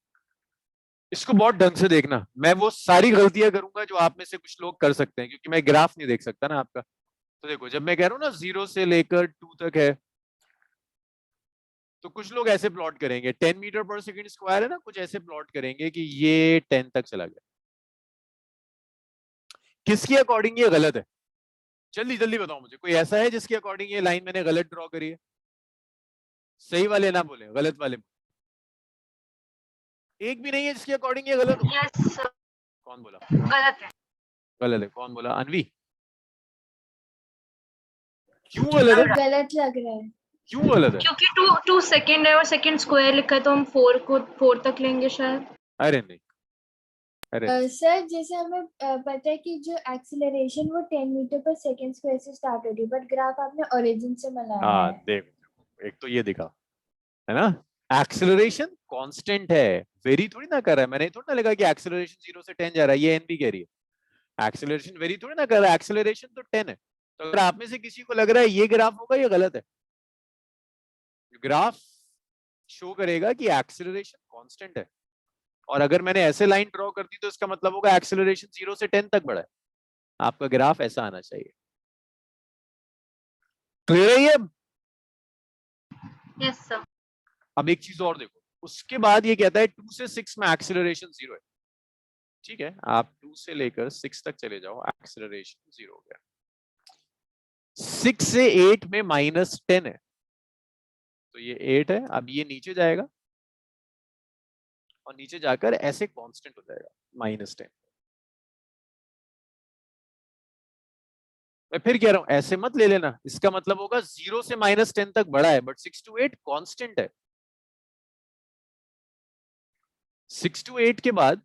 Speaker 1: इसको बहुत ढंग से देखना, मैं वो सारी गलतियां करूंगा जो आप में से कुछ लोग कर सकते हैं, क्योंकि मैं ग्राफ नहीं देख सकता ना आपका। तो देखो, जब मैं कह रहा हूँ ना 0 से लेकर 2 तक है, तो कुछ लोग ऐसे प्लॉट करेंगे, 10 मीटर पर सेकंड स्क्वायर है ना, कुछ ऐसे प्लॉट करेंगे कि ये 10 तक चला गया। किसके अकॉर्डिंग ये गलत है? जल्दी जल्दी बताओ मुझे, कोई ऐसा है जिसके अकॉर्डिंग ये लाइन मैंने गलत ड्रॉ करी है? सही वाले ना बोले, गलत वाले। एक भी नहीं है जिसके अकॉर्डिंग ये गलत हो?
Speaker 6: यस सर,
Speaker 1: कौन बोला
Speaker 6: गलत है।
Speaker 1: गलत है? कौन बोला? अनवी, क्यों गलत है?
Speaker 5: गलत लग रहा है।
Speaker 1: क्यों गलत है?
Speaker 6: क्योंकि 2 सेकेंड है और सेकेंड स्क्वायर लिखा है, तो हम 4 तक लेंगे शायद।
Speaker 1: अरे नहीं, अरे
Speaker 5: सर, जैसे हमें पता है कि जो एक्सीलरेशन वो 10 मीटर पर सेकेंड स्क्वायर से स्टार्ट हो रही है, बट ग्राफ आपने ओरिजिन से बनाया
Speaker 1: हाँ
Speaker 5: है।
Speaker 1: देखो, एक तो ये दिखा है ना, एक्सेलरेशन कांस्टेंट है, वेरी थोड़ी ना कर रहा है। मैंने थोड़ी ना लिखा कि एक्सेलरेशन 0 से 10 जा रहा है, ये एनबी कह रही है। एक्सेलरेशन वेरी थोड़ी ना कर रहा है, एक्सेलरेशन तो 10 है। तो अगर आप में से किसी को लग रहा है ये ग्राफ होगा, ये गलत है। ग्राफ शो करेगा कि एक्सेलरेशन कांस्टेंट है, और अगर मैंने ऐसे लाइन ड्रॉ कर दी तो इसका मतलब होगा एक्सेलरेशन 0 से 10 तक बढ़ा है। आपका ग्राफ ऐसा आना चाहिए। क्लियर है ये?
Speaker 6: Yes sir.
Speaker 1: अब एक चीज और देखो, उसके बाद ये कहता है 2 से 6 में एक्सेलरेशन 0 है। ठीक है, आप 2 से लेकर 6 तक चले जाओ, एक्सेलरेशन 0 हो गया। 6 से 8 में -10 है, तो ये 8 है। अब ये नीचे जाएगा और नीचे जाकर ऐसे कांस्टेंट हो जाएगा -10। मैं फिर कह रहा हूं ऐसे मत ले लेना, इसका मतलब होगा 0 से -10 तक बढ़ा है, बट 6 to 8 कांस्टेंट है। 6 to 8 के बाद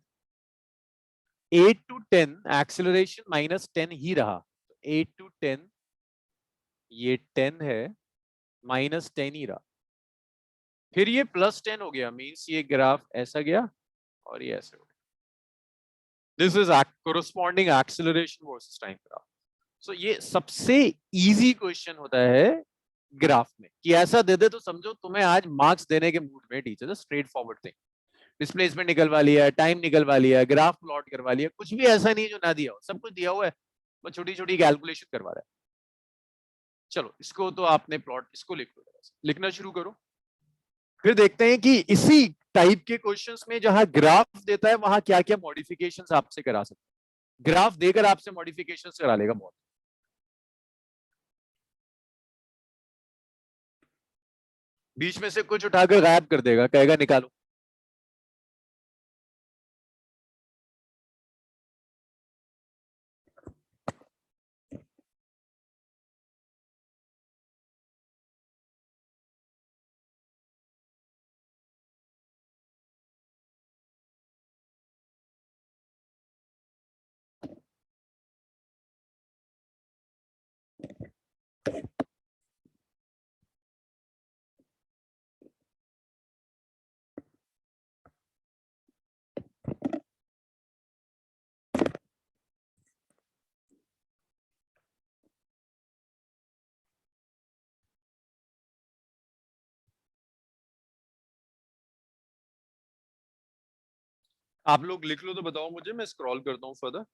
Speaker 1: 8 to 10 एक्सेलरेशन -10 ही रहा, 8 to 10 ये 10 है, -10 ही रहा, फिर ये +10 हो गया, मींस ये ग्राफ ऐसा गया और ये ऐसे हो गया। This is corresponding acceleration versus time graph. So ये सबसे इजी क्वेश्चन होता है ग्राफ में, कि ऐसा दे दे तो समझो तुम्हें आज मार्क्स देने के मूड में teacher, straight forward thing. Displacement निकलवा लिया, टाइम निकलवा लिया, ग्राफ प्लॉट करवा लिया, कुछ भी ऐसा नहीं जो ना दिया हो, सब कुछ दिया हुआ है, बस छोटी छोटी कैलकुलेशन करवा रहा है। चलो इसको तो आपने प्लॉट, इसको लिख लो, लिखना शुरू करो, फिर देखते हैं कि इसी टाइप के क्वेश्चंस में जहां ग्राफ देता है वहां क्या क्या मॉडिफिकेशंस आपसे करा सकते हैं। ग्राफ देकर आपसे मॉडिफिकेशंस करा लेगा बहुत। बीच में से कुछ उठाकर गायब कर देगा, कहेगा निकालो। आप लोग लिख लो तो बताओ मुझे, मैं स्क्रॉल करता हूँ फर्दर।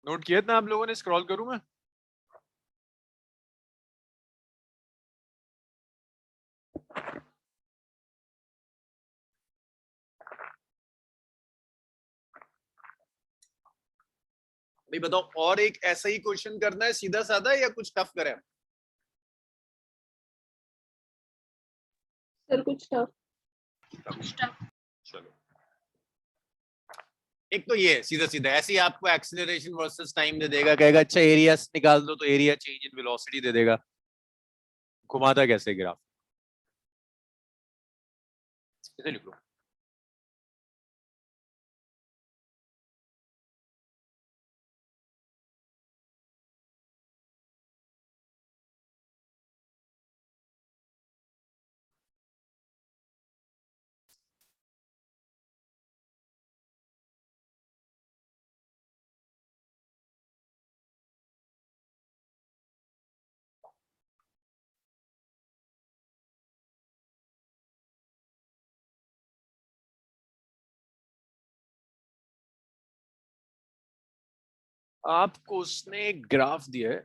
Speaker 1: नोट किया था आप लोगों ने, स्क्रॉल करूं मैं? भाई बताओ, और एक ऐसा ही क्वेश्चन करना है सीधा साधा या कुछ टफ करें?
Speaker 7: सर कुछ टफ।
Speaker 1: चलो एक तो ये सीधा सीधा ऐसे ही आपको एक्सीलरेशन वर्सेस टाइम दे देगा, कहेगा अच्छा एरिया निकाल दो, तो एरिया चेंज इन वेलोसिटी दे देगा। घुमाता कैसे ग्राफ, इसे लिख लो। आपको उसने एक ग्राफ दिया है,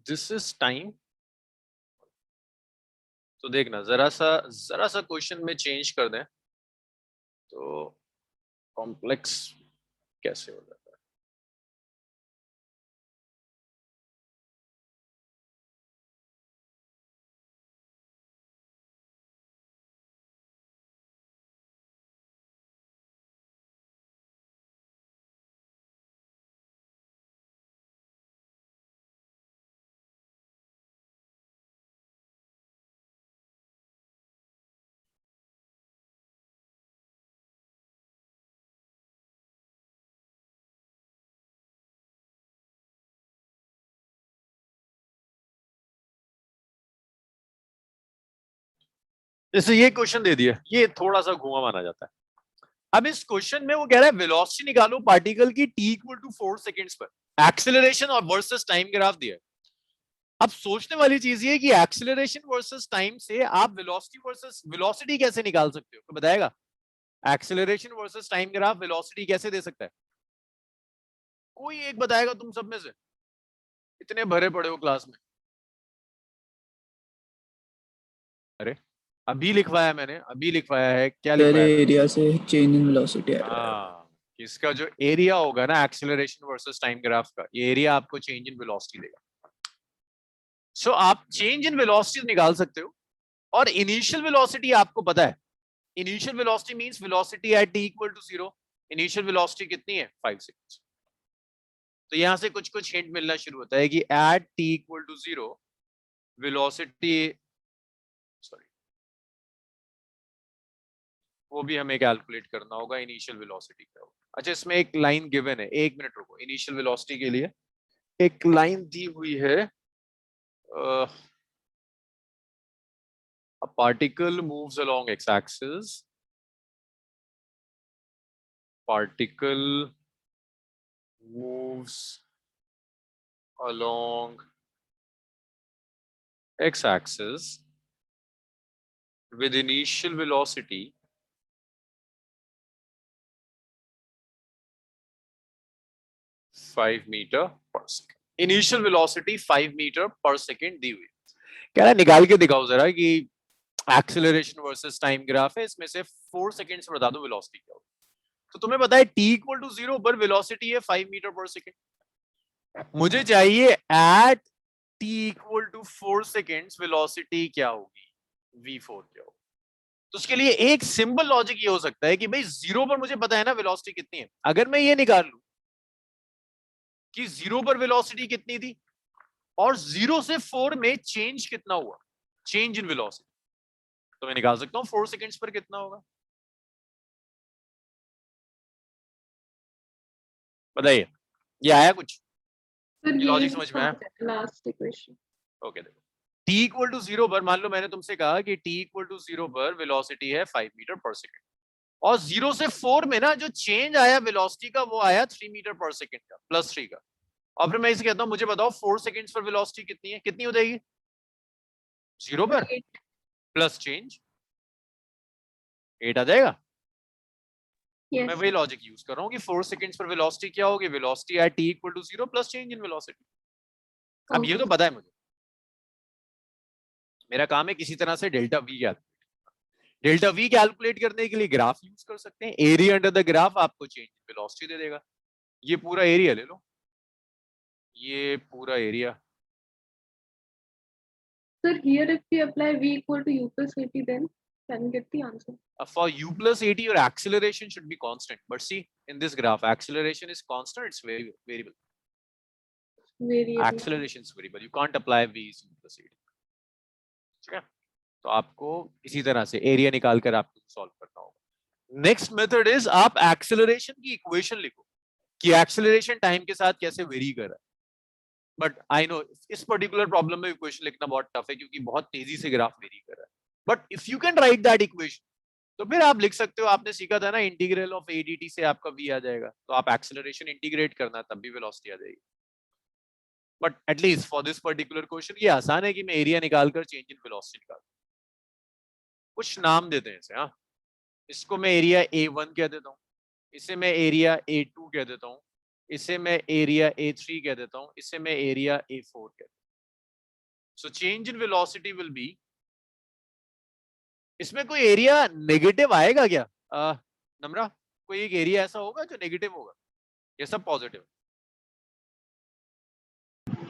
Speaker 1: दिस इज टाइम। तो देखना जरा सा क्वेश्चन में चेंज कर दें तो कॉम्प्लेक्स कैसे हो जाता है। जैसे ये क्वेश्चन दे दिया, ये थोड़ा सा घुमा माना जाता है। अब इस क्वेश्चन में वो कह रहा है वेलोसिटी निकालो पार्टिकल की t इक्वल टू 4 सेकंड्स पर, एक्सेलरेशन और वर्सेस टाइम ग्राफ दिया है। अब सोचने वाली चीज ये कि एक्सेलरेशन वर्सेस टाइम से आप वेलोसिटी वर्सेस वेलोसिटी कैसे निकाल सकते हो, तो बताएगा acceleration versus time graph velocity कैसे दे सकता है? कोई एक बताएगा तुम सब में से, इतने भरे पड़े हो क्लास में। अरे अभी लिखवाया मैंने, अभी लिखवाया है, क्या लिखवाया है?
Speaker 4: एरिया से चेंज इन वेलोसिटी आ रहा है।
Speaker 1: हाँ, इसका जो एरिया होगा ना एक्सेलरेशन वर्सेस टाइम ग्राफ का, ये एरिया आपको चेंज इन वेलोसिटी देगा। सो आप चेंज इन वेलोसिटी निकाल सकते हो, और इनिशियल वेलोसिटी आपको पता है। Initial velocity means velocity at t equal to 0। Initial velocity कितनी है? 5 सेकंड्स। तो यहां से कुछ कुछ हिंट मिलना शुरू होता है कि at t equal to 0 velocity, sorry, वो भी हमें कैलकुलेट करना होगा इनिशियल वेलोसिटी क्या होगा। अच्छा, इसमें एक लाइन गिवन है, 1 मिनट रुको। इनिशियल वेलोसिटी के लिए एक लाइन दी हुई है, a particle moves along x-axis, particle moves along x-axis with initial velocity (5 meter per second). Initial velocity 5 meter per second दी हुई। कह रहा निकाल के दिखाओ जरा कि एक्सेलरेशन वर्सेस टाइम ग्राफ है, इसमें से 4 सेकंड्स में बता दो वेलोसिटी क्या होगी। तो तुम्हें पता है t इक्वल टू 0 पर वेलोसिटी है 5 मीटर पर सेकंड। मुझे चाहिए at t equal to 4 seconds velocity क्या होगी, v4 क्या होगी। तो उसके लिए एक सिंपल लॉजिक ये हो सकता है कि भाई 0 पर मुझे पता है ना वेलोसिटी कितनी है, अगर मैं ये निकाल लूं कि 0 पर वेलोसिटी कितनी थी और 0 से 4 में चेंज कितना हुआ, चेंज इन वेलोसिटी, तो मैं निकाल सकता हूं 4 सेकंड्स पर कितना होगा। बताइए, ये आया कुछ?
Speaker 7: सर
Speaker 1: ये लॉजिक समझ में आया?
Speaker 7: Last equation.
Speaker 1: ओके, देखो t इक्वल टू 0 पर, मान लो मैंने तुमसे कहा कि t इक्वल टू 0 पर वेलोसिटी है 5 मीटर पर सेकंड, और 0 से 4 में ना जो चेंज आया वेलोसिटी का वो आया 3 मीटर पर सेकंड का, +3 का। और फिर मैं इसे कहता हूं मुझे बताओ 4 सेकंड्स पर वेलोसिटी कितनी है, कितनी हो जाएगी? 0 पर प्लस चेंज 8 आ जाएगा।
Speaker 7: Yes.
Speaker 1: मैं वही लॉजिक यूज कर रहा हूँ कि 4 सेकंड्स पर वेलोसिटी क्या होगी, velocity at t equal to 0 plus change in velocity. अब ये तो पता है मुझे, मेरा काम है किसी तरह से delta v calculate. Delta v calculate करने के लिए ग्राफ यूज कर सकते हैं, एरिया अंडर द ग्राफ आपको चेंज इन वेलोसिटी दे देगा। ये पूरा एरिया ले लो, ये पूरा area.
Speaker 7: Sir, here if we apply v equal to u plus 80, then can we get the answer?
Speaker 1: For u plus 80 your acceleration should be constant, but see in this graph acceleration is constant, it's variable.
Speaker 7: Variable.
Speaker 1: Acceleration is variable, you can't apply v is u plus 80। ठीक है, तो आपको इसी तरह से area निकाल कर आपको सॉल्व करना होगा। नेक्स्ट मेथड इज आप एक्सेलरेशन की इक्वेशन लिखो कि एक्सेलरेशन टाइम के साथ कैसे वेरी कर रहा है। बट आई नो इस पर्टिकुलर प्रॉब्लम में इक्वेशन लिखना बहुत टफ है क्योंकि बहुत तेजी से ग्राफ वेरी कर रहा है। But if you can write that equation तो फिर आप लिख सकते हो, आपने सीखा था ना integral of A D T से आपका v आ जाएगा, तो आप एक्सेलरेशन इंटीग्रेट करना तब भी वेलोसिटी आ जाएगी। But at least for this particular question ये आसान है कि मैं एरिया निकालकर चेंज इन वेलोसिटी निकाल, कुछ नाम देते हैं इसे। हाँ, इसको मैं एरिया A1 कह देता हूँ, इसे मैं एरिया A2 कह देता हूँ, इसे मैं एरिया A3 कह देता हूँ, इसे मैं एरिया A4 कह देता हूँ। So change in velocity will be, इसमें कोई एरिया नेगेटिव आएगा क्या? नम्रा, कोई एक एरिया ऐसा होगा जो नेगेटिव होगा, ये सब positive?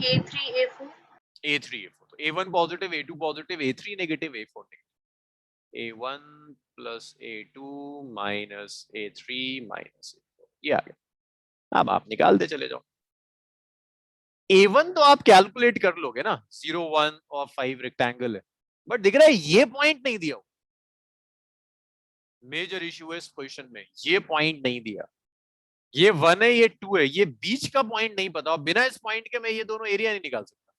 Speaker 6: A3 A4
Speaker 1: A3 A4, तो A1 positive, A2 positive, A3 negative, A4 negative. A1 plus A2 minus A3 minus A4, ये आ गया। अब आप निकालते चले जाओ। A1 तो आप कैलकुलेट कर लोगे ना, 0 1 और 5 रेक्टेंगल है, बट दिख रहा है ये पॉइंट नहीं दिया। मेजर इशू है इस क्वेश्चन में, ये पॉइंट नहीं दिया। ये 1 है, ये 2 है, ये बीच का पॉइंट नहीं पता, और बिना इस पॉइंट के मैं ये दोनों एरिया नहीं निकाल सकता।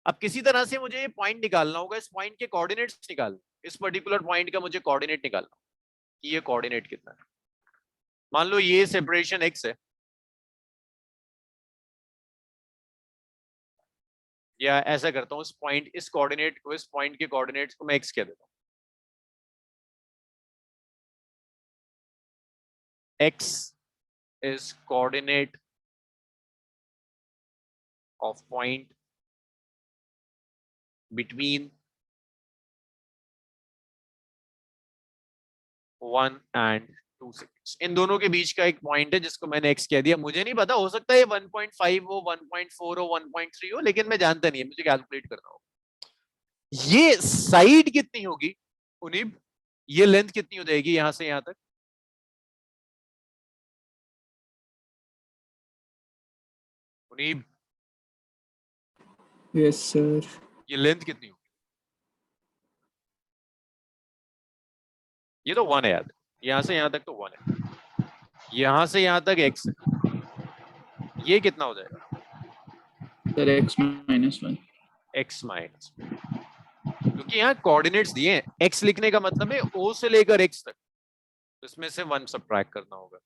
Speaker 1: अब किसी तरह से मुझे ये पॉइंट निकालना होगा, इस पॉइंट के कोऑर्डिनेट्स निकालने। इस पर्टिकुलर पॉइंट का मुझे कोऑर्डिनेट निकालना कि ये कोऑर्डिनेट कितना है। मान लो ये सेपरेशन x है, या ऐसा करता हूं इस पॉइंट, इस कोऑर्डिनेट को, इस पॉइंट के कोऑर्डिनेट्स को मैं x कह देता हूं। x is coordinate of point between 1 and 2 seconds। इन दोनों के बीच का एक पॉइंट है जिसको मैंने x कह दिया। मुझे नहीं पता, हो सकता है ये 1.5 हो, 1.4 हो, 1.3 हो, लेकिन मैं जानता नहीं है, मुझे कैलकुलेट करना होगा। ये साइड कितनी होगी उनीब, ये लेंथ कितनी हो जाएगी यहां से यहां तक? उनीब,
Speaker 4: Yes, sir.
Speaker 1: ये लेंथ कितनी होगी? ये तो 1 है यार, यहां से यहां तक तो 1 है, यहां से यहां तक x है, ये कितना हो जाएगा?
Speaker 4: Sir, x minus 1.
Speaker 1: x minus, क्योंकि यहाँ कोऑर्डिनेट्स दिए हैं, x लिखने का मतलब है o से लेकर x तक, तो इसमें से 1 सब्ट्रैक्ट करना होगा।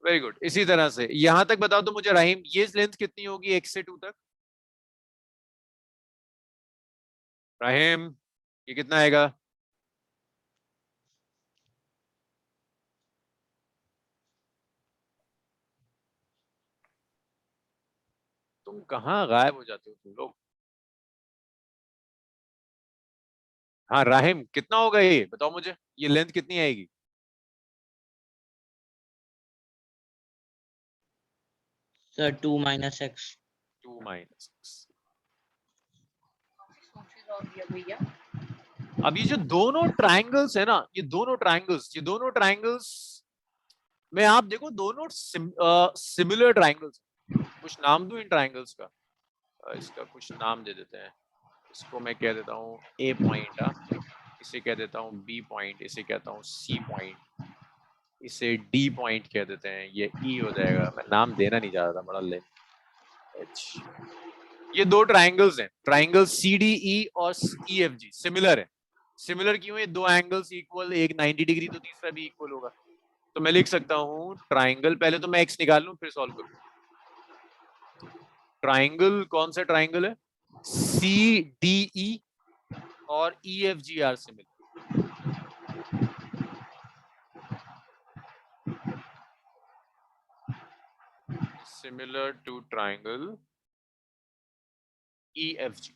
Speaker 1: Very good. इसी तरह से यहां तक बताओ तो मुझे राहिम, ये लेंथ कितनी होगी x से 2 तक? राहिम, ये कितना आएगा? तुम कहाँ गायब हो जाते हो तुम लोग? हाँ राहिम, कितना होगा ये बताओ मुझे, ये लेंथ कितनी आएगी?
Speaker 8: Sir 2 minus x।
Speaker 1: 2 minus x। अब ये जो दोनों ट्रायंगल्स है ना, ये दोनों ट्रायंगल्स में आप देखो, दोनों सिमिलर ट्रायंगल्स। कुछ नाम दूं इन ट्रायंगल्स का? इसका कुछ नाम दे देते हैं। इसको मैं कह देता हूँ A पॉइंट, इसे कह देता हूँ B पॉइंट, इसे कहता हूँ C पॉइंट, इसे D पॉइंट कह देते हैं, ये E हो जाएगा। मैं नाम देना नहीं चाहता था, बड़ा लेंथ H। ये दो ट्रायंगल्स हैं, ट्रायंगल CDE और EFG सिमिलर है। सिमिलर क्यों है? दो एंगल्स इक्वल, एक 90 डिग्री तो तीसरा भी इक्वल होगा। तो मैं लिख सकता हूँ ट्रायंगल, पहले तो मैं x निकाल लूं फिर सॉल्व करूँ। ट्रायंगल कौन सा ट्रायंगल है? CDE और EFG are similar. Similar to triangle EFG।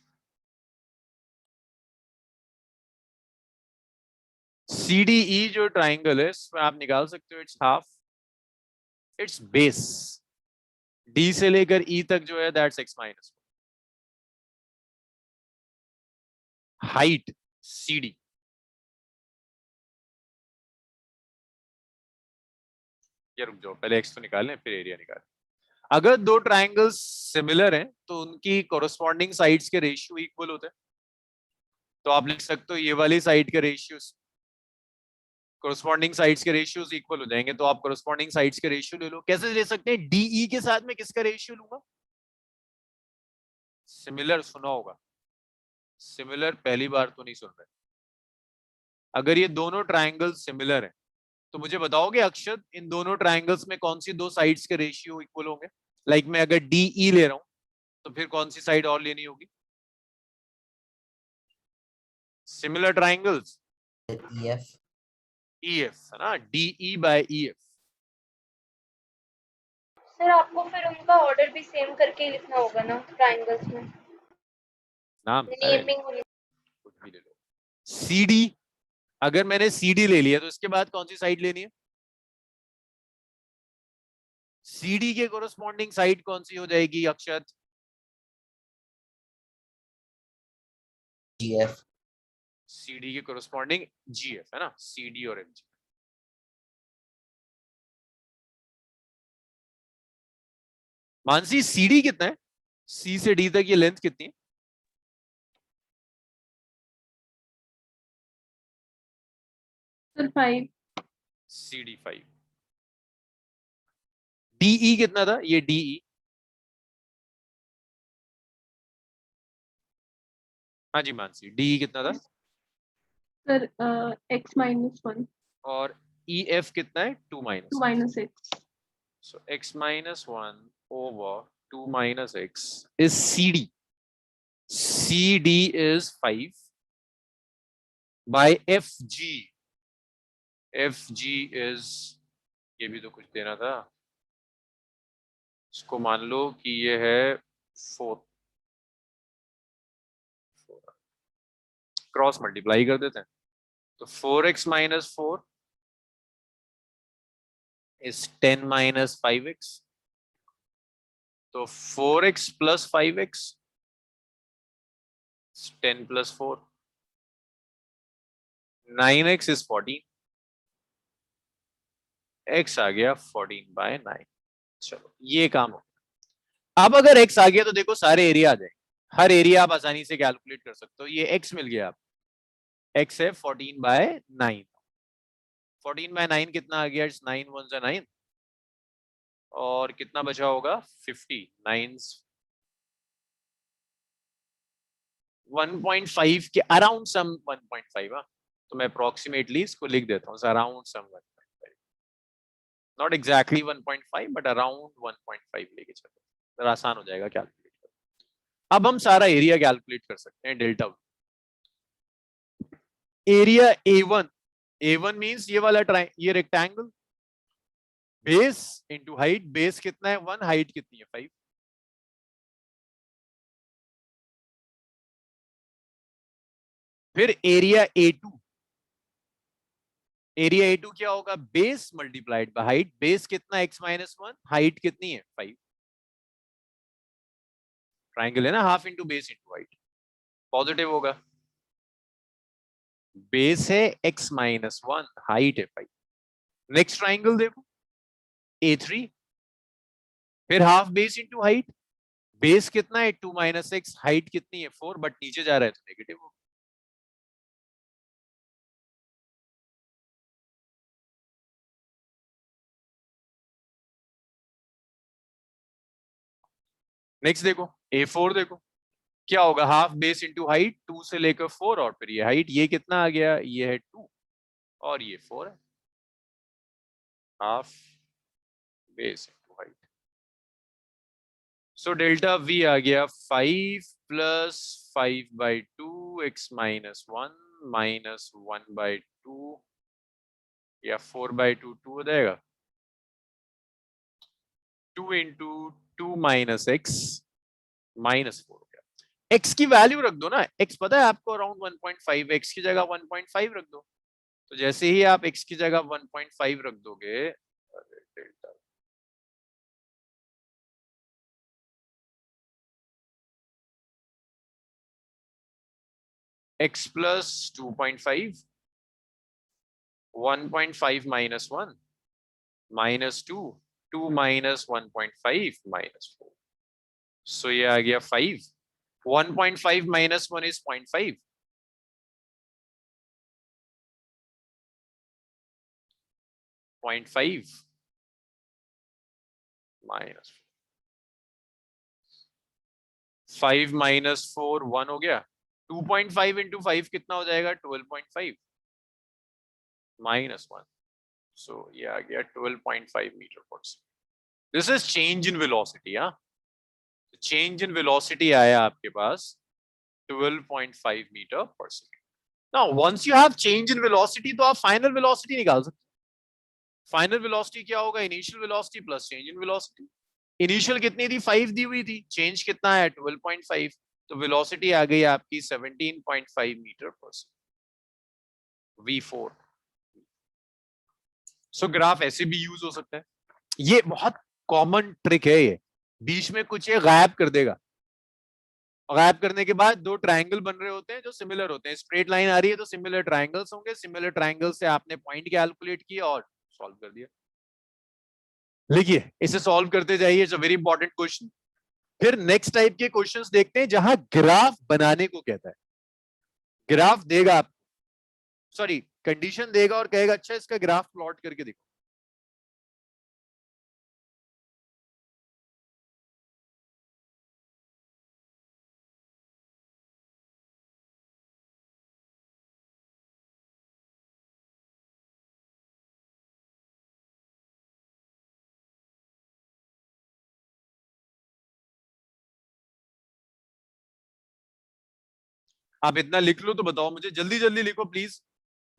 Speaker 1: CDE जो ट्राइंगल है इसमें आप निकाल सकते हो, it's half its base, D से लेकर E तक जो है that's x minus height CD। ये रुक जाओ, पहले x तो निकालें फिर एरिया निकालें। अगर दो ट्राइंगल्स सिमिलर हैं तो उनकी कोरोस्पॉन्डिंग साइड्स के रेशियो इक्वल होते हैं। तो आप लिख सकते हो ये वाली साइड के रेशियोस, कोरोस्पॉन्डिंग साइड्स के रेशियोस इक्वल हो जाएंगे। तो आप कोरोस्पॉन्डिंग साइड्स के रेशियो ले लो। कैसे ले सकते हैं? DE के साथ में किसका रेशियो लूंगा? सिमिलर सुना होगा, सिमिलर पहली बार तो नहीं सुन रहे। अगर ये दोनों ट्रायंगल सिमिलर हैं तो मुझे बताओगे अक्षत, इन दोनों ट्रायंगल्स में कौन सी दो साइड्स के रेशियो इक्वल होंगे? लाइक मैं अगर DE ले रहा हूं तो फिर कौन सी साइड और लेनी होगी? Similar triangles
Speaker 2: EF.
Speaker 1: EF है ना, DE बाय EF।
Speaker 6: सर आपको फिर उनका ऑर्डर भी सेम करके लिखना होगा ना ट्रायंगल्स में,
Speaker 1: नाम
Speaker 6: नेमिंग होनी।
Speaker 1: कुछ भी ले लो। CD, अगर मैंने CD ले लिया तो इसके बाद कौन सी साइड लेनी है? CD के कोरोस्पॉन्डिंग साइड कौन सी हो जाएगी अक्षत?
Speaker 2: GF.
Speaker 1: CD के कोरोस्पॉन्डिंग GF है ना, CD और MG। मानसी CD कितना है? C से D तक ये लेंथ कितनी है?
Speaker 7: सर 5।
Speaker 1: CD 5। DE कितना था? ये DE, हाँ जी मानसी, DE कितना था?
Speaker 7: Sir, x minus 1,
Speaker 1: और ई एफ कितना है 2
Speaker 7: 2
Speaker 1: minus
Speaker 7: minus x.
Speaker 1: So x minus 1 over 2 minus x is CD. CD is 5 by FG. FG is, ये भी तो कुछ देना था, इसको मान लो कि ये है 4, क्रॉस मल्टीप्लाई कर देते हैं तो 4x minus 4 is 10 minus 5x. तो 4x plus 5x is 10 plus 4. 9x is 14. x आ गया 14 by 9. चलो ये काम हो. अब अगर x आ गया तो देखो सारे एरिया आ जाए, हर एरिया आप आसानी से कैलकुलेट कर सकते हो. ये x मिल गया, आप x है 14 by 9. 14 by 9 कितना आ गया? 9 1 जा 9 और कितना बचा होगा 50. 9 1.5 के अराउंड सम 1.5. हाँ तो मैं अप्रोक्सीमेटली इसको लिख देता हूँ around some 1.5, not exactly 1.5 but around 1.5 लेके चलो, जरा आसान हो जाएगा कैलकुलेट करना. अब हम सारा एरिया कैलकुलेट कर सकते हैं. डेल्टा एरिया A1 मींस ये वाला ये rectangle, base into height. Base कितना है 1, हाइट कितनी है 5. फिर एरिया A2. एरिया A2 क्या होगा? Base multiplied by height. Base कितना x माइनस 1, हाइट कितनी है 5. ट्राइंगल है ना, half into base into height, positive होगा. बेस है x माइनस 1, हाइट है 5. नेक्स्ट ट्राइंगल देखो A3. फिर half base into height. Base कितना है 2 माइनस एक्स, हाइट कितनी है 4, बट नीचे जा रहा है तो नेगेटिव होगा. नेक्स्ट देखो A4. देखो क्या होगा? हाफ बेस इंटू हाइट, 2 से लेकर 4 और फिर ये हाइट. ये कितना आ गया? ये है 2 और ये 4 है. Half base into height. So delta V आ गया 5 plus 5 by 2 x minus 1 minus 1 by 2 या 4 बाई 2 2 हो जाएगा. 2 इंटू 2 माइनस एक्स माइनस 4 हो गया. x की वैल्यू रख दो ना. x पता है आपको अराउंड 1.5, x की जगह 1.5 रख दो. तो जैसे ही आप x की जगह 1.5 रख दोगे, delta x plus 2.5, 1.5 minus 1 minus 2, 2 minus 1.5 minus 4. सो ये आ गया 5. 1.5 माइनस 1 इज 0.5. 0.5 माइनस 5 माइनस 4 1 हो गया. 2.5 इंटू 5 कितना हो जाएगा? 12.5 माइनस 1. सो ये आ गया 12.5 मीटर पर second. This is change in velocity. हाँ चेंज इन वेलोसिटी आया आपके पास 12.5 मीटर पर second. Now once you have change in velocity तो आप फाइनल वेलोसिटी निकाल सकते. फाइनल वेलोसिटी क्या होगा? Initial velocity plus change in velocity. Initial कितनी थी? 5 दी हुई थी. चेंज कितना है? 12.5. तो वेलोसिटी आ गई आपकी 17.5 मीटर पर सेकेंड, V4. सो ग्राफ ऐसे भी यूज हो सकता है. ये बहुत कॉमन ट्रिक है. ये बीच में कुछ ये गायब कर देगा. गायब करने के बाद दो ट्रायंगल बन रहे होते हैं जो सिमिलर होते हैं. स्ट्रेट लाइन आ रही है तो सिमिलर ट्रायंगल्स होंगे. सिमिलर ट्रायंगल से आपने पॉइंट कैलकुलेट किया और सॉल्व कर दिया. लिखिए इसे सॉल्व करते जाइए. It's a very important question. फिर नेक्स्ट टाइप के क्वेश्चंस देखते हैं जहां ग्राफ बनाने को कहता है. ग्राफ देगा आप, सॉरी कंडीशन देगा और कहेगा अच्छा इसका ग्राफ प्लॉट करके देखो. आप इतना लिख लो तो बताओ मुझे, जल्दी जल्दी लिखो प्लीज।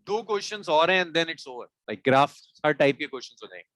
Speaker 1: 2 क्वेश्चंस और हैं and then it's over. Like graph हर टाइप के क्वेश्चंस हो जाएंगे।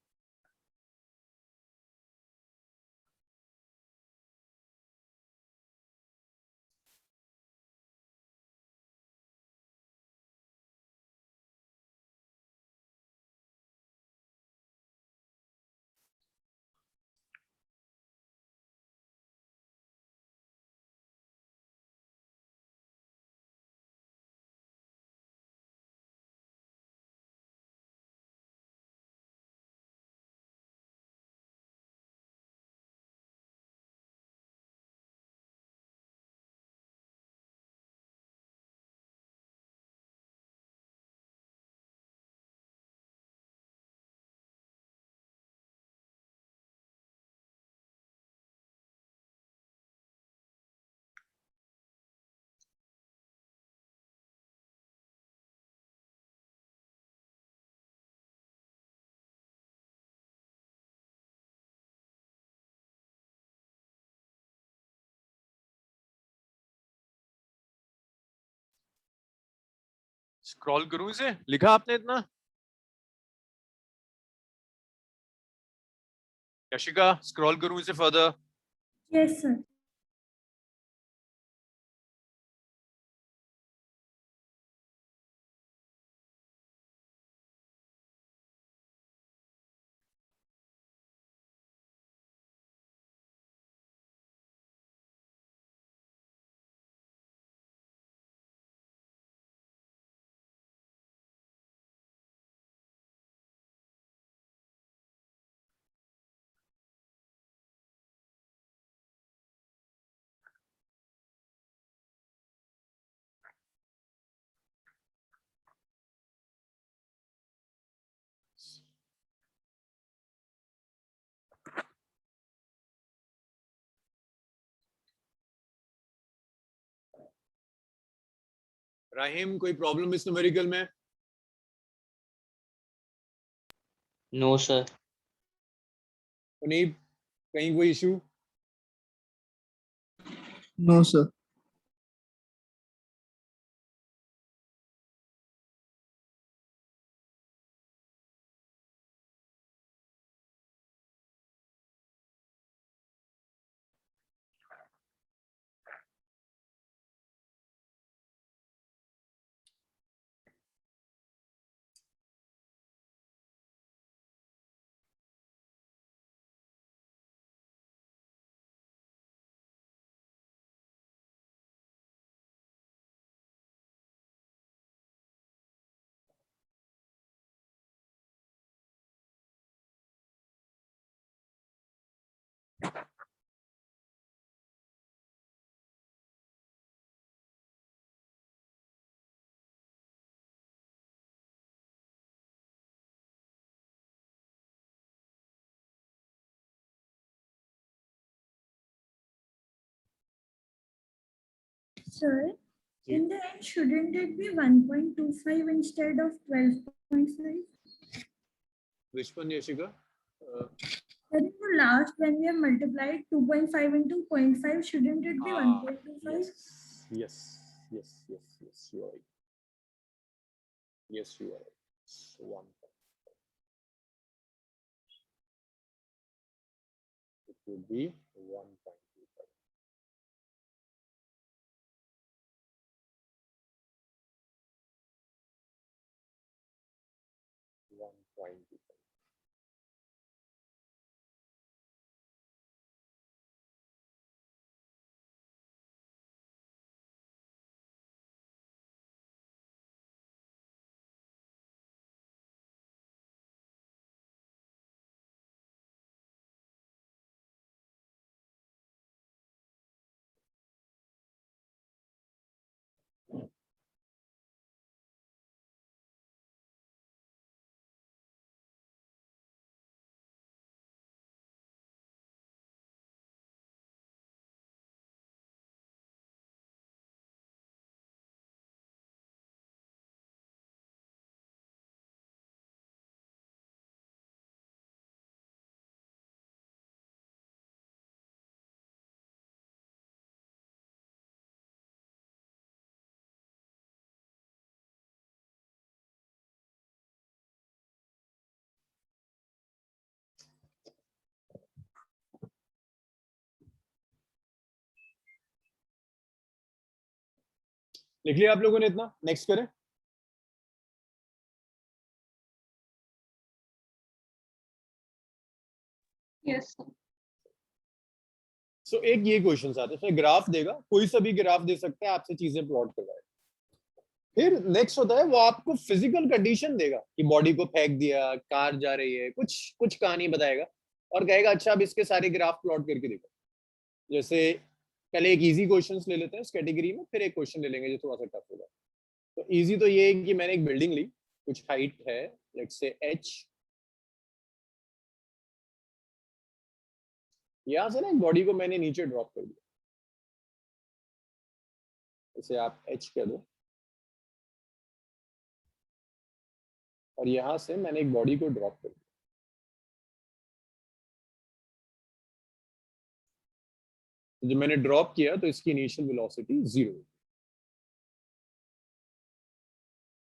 Speaker 1: स्क्रॉल करूं इसे? लिखा आपने इतना? यशिका स्क्रॉल करूं इसे फर्दर?
Speaker 5: Yes sir.
Speaker 1: राहिम कोई प्रॉब्लम इस न्यूमेरिकल में?
Speaker 8: No, sir.
Speaker 1: पुनीत कहीं कोई issue?
Speaker 4: No, sir.
Speaker 5: Sir, in the end, shouldn't it be 1.25 instead of 12.5?
Speaker 1: Which one, Yashika?
Speaker 5: Sir, in the last, when we have multiplied 2.5 into 0.5, shouldn't it be 1.25?
Speaker 1: Yes, yes, yes, yes, yes, you are right. Yes, you are right. So 1. It would be 1.25. One point two five. लिख लिया आप लोगों ने इतना? Next करें।
Speaker 7: Yes, sir.
Speaker 1: सो एक ये question आता है, इसमें ग्राफ देगा, कोई सा भी ग्राफ दे सकता है, आपसे चीजें प्लॉट करवाए। फिर नेक्स्ट होता है वो आपको फिजिकल कंडीशन देगा कि बॉडी को फेंक दिया, कार जा रही है, कुछ कुछ कहानी बताएगा और कहेगा अच्छा अब इसके सारे ग्राफ प्लॉट करके देखो। जैसे पहले एक इजी क्वेश्चन ले लेते हैं इस कैटेगरी में, फिर एक क्वेश्चन ले लेंगे जो थोड़ा सा टफ होगा। तो इजी तो ये है कि मैंने एक बिल्डिंग ली, कुछ हाइट है लेट्स से h, यहां से ना एक बॉडी को मैंने नीचे ड्रॉप कर दिया, इसे आप h कह दो, और यहां से मैंने एक बॉडी को ड्रॉप कर दिया। तो जब मैंने ड्रॉप किया तो इसकी इनिशियल वेलोसिटी 0,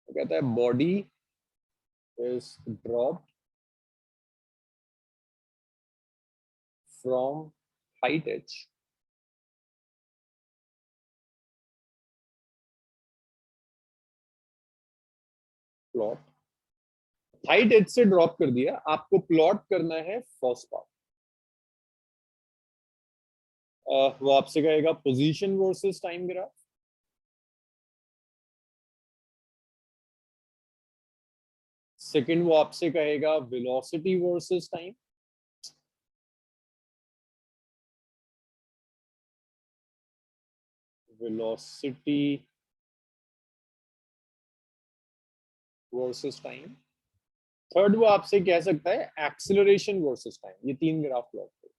Speaker 1: तो कहता है body is dropped from height h plot, height h से ड्रॉप कर दिया, आपको प्लॉट करना है फर्स्ट पार्ट। वो आपसे कहेगा position versus time graph, second वो आपसे कहेगा velocity versus time, velocity versus time, third वो आपसे कह सकता है एक्सीलरेशन वर्सेस टाइम। ये 3 ग्राफ प्लॉट करो।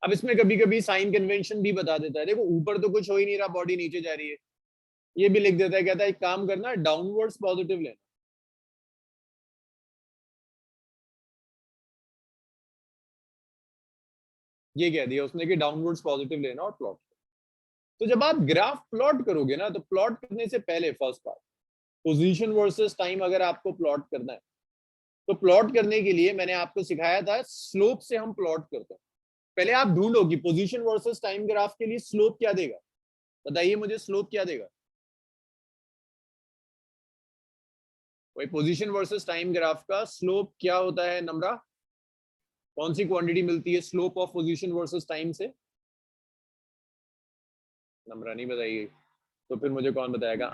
Speaker 1: अब इसमें कभी कभी साइन कन्वेंशन भी बता देता है, देखो ऊपर तो कुछ हो ही नहीं रहा, बॉडी नीचे जा रही है, ये भी लिख देता है, कहता है एक काम करना, डाउनवर्ड्स पॉजिटिव लेना। ये कह दिया उसने कि डाउनवर्ड्स पॉजिटिव लेना और प्लॉट। तो जब आप ग्राफ प्लॉट करोगे ना, तो प्लॉट करने से पहले first part position versus time अगर आपको प्लॉट करना है, तो प्लॉट करने के लिए मैंने आपको सिखाया था स्लोप से हम प्लॉट करते हैं। पहले आप ढूंढो कि पोजीशन वर्सेस टाइम ग्राफ के लिए स्लोप क्या देगा, बताइए मुझे स्लोप क्या देगा। वही पोजीशन वर्सेस टाइम ग्राफ का स्लोप क्या होता है नम्रा, कौन सी क्वांटिटी मिलती है slope of position versus time से? नम्रा नहीं बताइए तो फिर मुझे कौन बताएगा?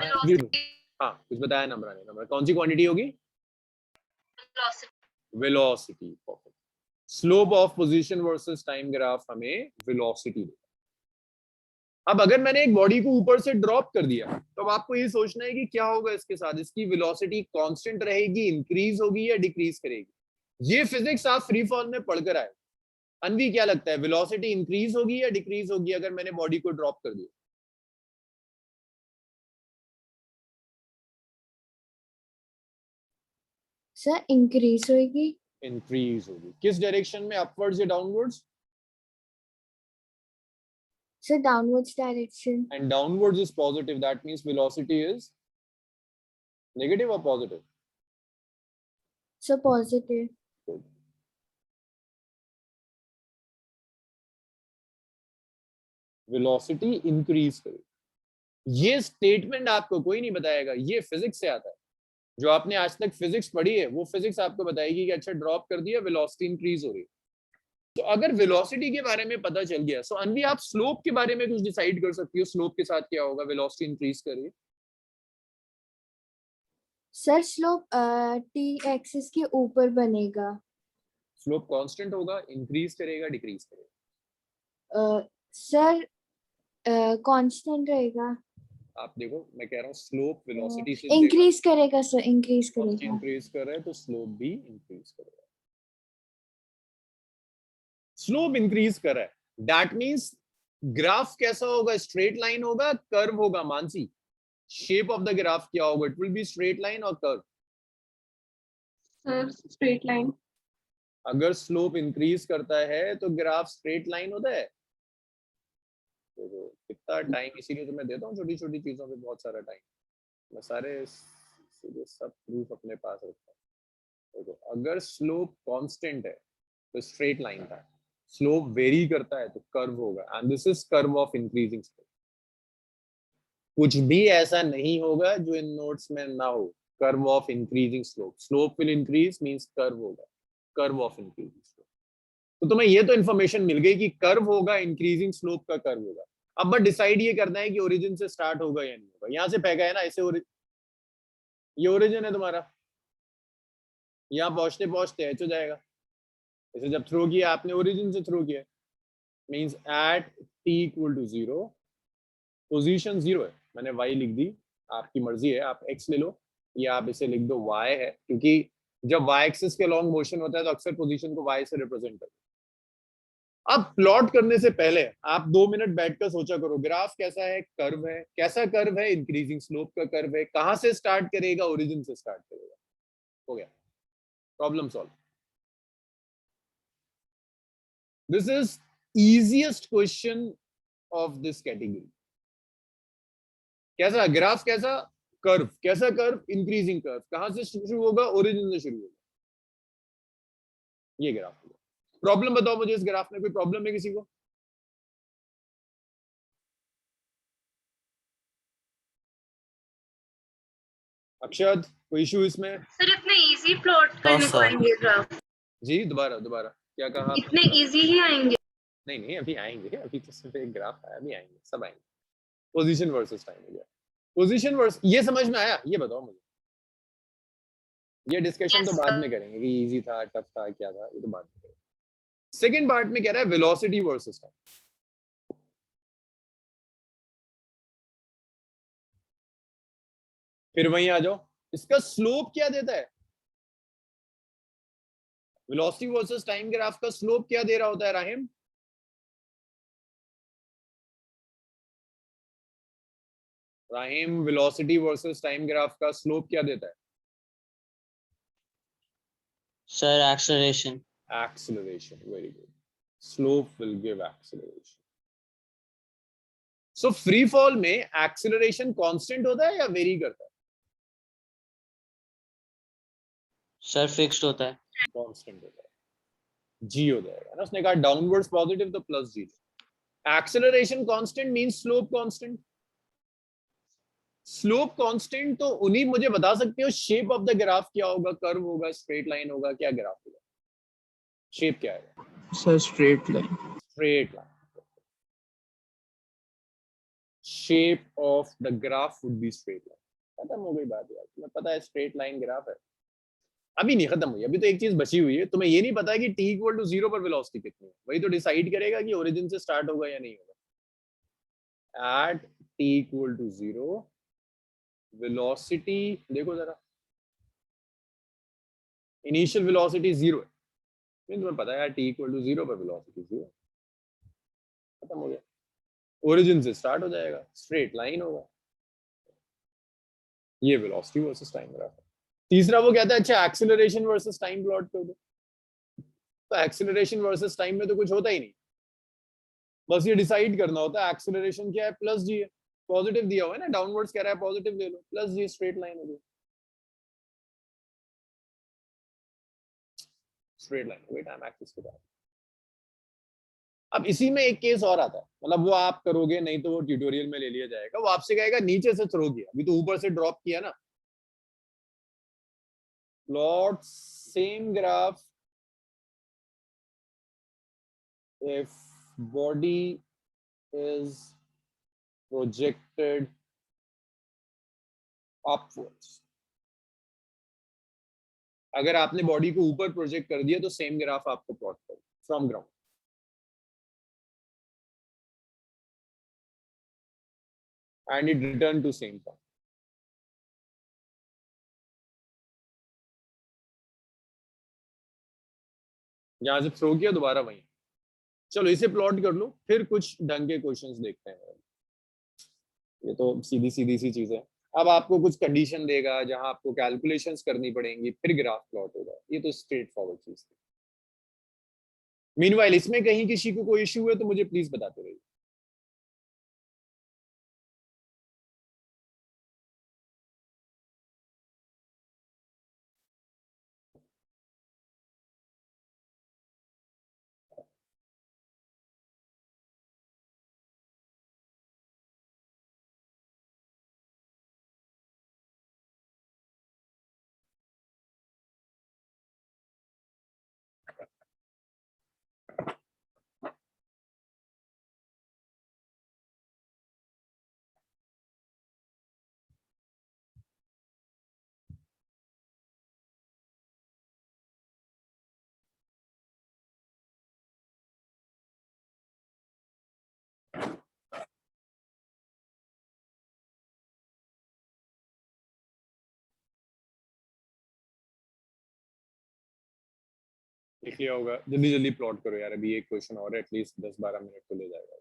Speaker 1: हाँ कुछ बताया नम्रा ने। नम्रा कौन सी क्वांटिटी होगी? Velocity. Perfect. Slope of position versus time graph हमें वेलोसिटी देगा। अब अगर मैंने एक बॉडी को ऊपर से ड्रॉप कर दिया, तो अब आपको ये सोचना है कि क्या होगा इसके साथ, इसकी वेलोसिटी कांस्टेंट रहेगी, इंक्रीज होगी या डिक्रीज करेगी। ये फिजिक्स आप फ्री फॉल में पढ़कर आए। अनवी क्या लगता है, वेलोसिटी इंक्रीज होगी या डिक्रीज होगी अगर मैंने बॉडी को ड्रॉप कर दिया?
Speaker 5: सर इंक्रीज होगी।
Speaker 1: इंक्रीज होगी। किस डायरेक्शन में, अपवर्ड्स या downwards?
Speaker 5: Sir downwards direction.
Speaker 1: And downwards is positive, that means velocity is negative or positive?
Speaker 5: Sir positive.
Speaker 1: Velocity increase करेगी। ये स्टेटमेंट आपको कोई नहीं बताएगा, ये फिजिक्स से आता है। जो आपने आज तक फिजिक्स पढ़ी है वो फिजिक्स आपको बताएगी कि अच्छा ड्रॉप कर दिया, वेलोसिटी इंक्रीज हो रही है। तो अगर वेलोसिटी के बारे में पता चल गया, सो अनवी आप स्लोप के बारे में कुछ डिसाइड कर सकती हो, स्लोप के साथ क्या होगा, वेलोसिटी इंक्रीज करिए।
Speaker 5: सर स्लोप टी एक्सिस के ऊपर बनेगा।
Speaker 1: स्लोप कांस्टेंट होगा, इंक्रीज करेगा, डिक्रीज करेगा?
Speaker 5: सर कांस्टेंट रहेगा।
Speaker 1: आप देखो मैं कह रहा हूँ स्लोप वेलोसिटी से
Speaker 5: इंक्रीज करेगा सर, इंक्रीज करेगा।
Speaker 1: इंक्रीज कर रहा है तो स्लोप भी इंक्रीज करेगा। स्लोप इंक्रीज कर रहा है, दैट मींस ग्राफ कैसा होगा, स्ट्रेट लाइन होगा, कर्व होगा। Mansi shape of the graph क्या होगा, it will be straight line और कर्व?
Speaker 7: Sir, straight line.
Speaker 1: अगर स्लोप इंक्रीज करता है तो ग्राफ स्ट्रेट लाइन होता है। देखो कितना टाइम, इसीलिए तो मैं देता हूँ छोटी छोटी चीजों पे बहुत सारा टाइम, मैं सारे सब प्रूफ अपने पास रखता हूँ। देखो अगर स्लोप कांस्टेंट है तो स्ट्रेट लाइन था, स्लोप वेरी करता है तो कर्व होगा, and this is curve of increasing slope. कुछ भी ऐसा नहीं होगा जो इन नोट्स में ना हो। Curve of increasing slope, slope will increase means curve होगा, कर्व ऑफ इंक्रीजिंग स्लोप। तो तुम्हें ये तो इन्फॉर्मेशन मिल गई कि कर्व होगा, इंक्रीजिंग स्लोप का कर्व होगा। अब बस डिसाइड ये करना है कि ओरिजिन से स्टार्ट होगा या नहीं होगा। यहां से फेंका है ना ऐसे, ये ओरिजिन है तुम्हारा, यहाँ पहुंचते पहुंचते एच हो जाएगा। इसे जब थ्रो किया आपने, ओरिजिन से थ्रो किया, means at T equal to 0 position 0 है, मैंने y लिख दी, आपकी मर्जी है, आप x ले लो या आप इसे लिख दो y है, क्योंकि जब y एक्सिस के लॉन्ग मोशन होता है तो अक्सर पोजीशन को y से रिप्रेजेंट करते हैं। अब प्लॉट करने से पहले आप 2 मिनट बैठकर सोचा करो, ग्राफ कैसा है, कर्व है, कैसा कर्व है, इंक्रीजिंग स्लोप का कर्व है, कहां से स्टार्ट करेगा, ओरिजिन से स्टार्ट करेगा। हो गया, problem solve. This is easiest question of this category. कैसा ग्राफ, कैसा कर्व, कैसा कर्व, इंक्रीजिंग कर्व, कहां से शुरू होगा, ओरिजिन से शुरू होगा, ये ग्राफ होगा। प्रॉब्लम बताओ मुझे, इस ग्राफ में कोई प्रॉब्लम है किसी को? अक्षत, कोई इशू इसमें?
Speaker 6: सर इतने इजी प्लॉट करने को
Speaker 2: sir.
Speaker 6: आएंगे ग्राफ?
Speaker 1: जी दोबारा दोबारा क्या कहा आपने?
Speaker 6: इतने इजी ही आएंगे?
Speaker 1: नहीं नहीं, अभी आएंगे, अभी तो सिर्फ एक ग्राफ है, अभी आएंगे, सब आएंगे। पोजीशन वर्सेस टाइम हो गया, पोजीशन वर्स, ये समझ में आया? ये बताओ मुझे, ये डिस्कशन
Speaker 6: Yes,
Speaker 1: तो बाद
Speaker 6: sir.
Speaker 1: में करेंगे कि इजी था, टफ था, क्या था, ये तो बाद में करेंगे। सेकंड पार्ट में कह रहा है वेलोसिटी वर्सेस टाइम। फिर वहीं आ जाओ, इसका स्लोप क्या देता है? वेलोसिटी वर्सेस टाइम ग्राफ का स्लोप क्या दे रहा होता है Rahim? Rahim, velocity versus time graph का स्लोप क्या देता है?
Speaker 8: Sir, acceleration.
Speaker 1: Acceleration, very good. Slope will give acceleration. So free fall में acceleration constant होता है या वेरी करता है?
Speaker 8: Sir, fixed होता है.
Speaker 1: Constant होता है, g हो जाएगा ना, उसने कहा डाउनवर्ड्स पॉजिटिव तो plus g। Acceleration constant means slope constant. Slope constant तो उन्हीं मुझे बता सकते हो, शेप ऑफ द ग्राफ क्या होगा, कर्व होगा, स्ट्रेट लाइन होगा, क्या ग्राफ होगा, शेप क्या है?
Speaker 4: Sir, straight line.
Speaker 1: Straight line. Shape of the graph would be straight line. खत्म हो गई बात यार, तुम्हें पता है स्ट्रेट लाइन ग्राफ है। अभी नहीं खत्म हुई, अभी तो एक चीज बची हुई है, तुम्हें ये नहीं पता कि t इक्वल टू 0 पर वेलोसिटी कितनी है, वही तो डिसाइड करेगा कि ओरिजिन से स्टार्ट होगा या नहीं होगा। At t equal to 0 velocity, देखो जरा, इनिशियल वेलोसिटी 0 है, तुम्हें पता है यार t इक्वल टू 0 पर वेलोसिटी 0, खत्म हो गया। ओरिजिन से स्टार्ट हो जाएगा, स्ट्रेट लाइन होगा, ये वेलोसिटी वर्सेस टाइम ग्राफ है। तीसरा वो कहता है अच्छा एक्सेलरेशन वर्सेस टाइम प्लॉट कर दो, तो एक्सेलरेशन वर्सेस टाइम में तो कुछ होता ही नहीं, बस ये डिसाइड करना होता है एक्सेलरेशन क्या है, प्लस जी है, पॉजिटिव दिया हुआ है ना, डाउनवर्ड्स कह रहा है पॉजिटिव ले लो, प्लस जी, स्ट्रेट लाइन हो गई, स्ट्रेट लाइन हो गई टाइम एक्सिस के साथ। अब इसी में एक केस और आता है, मतलब वो आप करोगे नहीं तो वो ट्यूटोरियल में ले लिया जाएगा, वो आपसे कहेगा नीचे से थ्रो किया, अभी तो ऊपर से ड्रॉप किया ना, plot same graph if body is projected upwards। अगर आपने बॉडी को ऊपर प्रोजेक्ट कर दिया तो सेम ग्राफ आपको प्लॉट करो from ground. And it return to same point. यहां से थ्रो किया, दोबारा वहीं। चलो इसे प्लॉट कर लो, फिर कुछ ढंग के क्वेश्चंस देखते हैं। ये तो सीधी सीधी सी चीज है। अब आपको कुछ कंडीशन देगा जहां आपको कैलकुलेशंस करनी पड़ेंगी, फिर ग्राफ प्लॉट होगा, ये तो स्ट्रेट फॉरवर्ड चीज है। मीनवाइल इसमें कहीं किसी को कोई इश्यू है तो मुझे प्लीज बताते रहिए। लिख लिया होगा, जल्दी जल्दी प्लॉट करो यार, अभी एक क्वेश्चन और एटलीस्ट 10-12 मिनट तो ले जाएगा।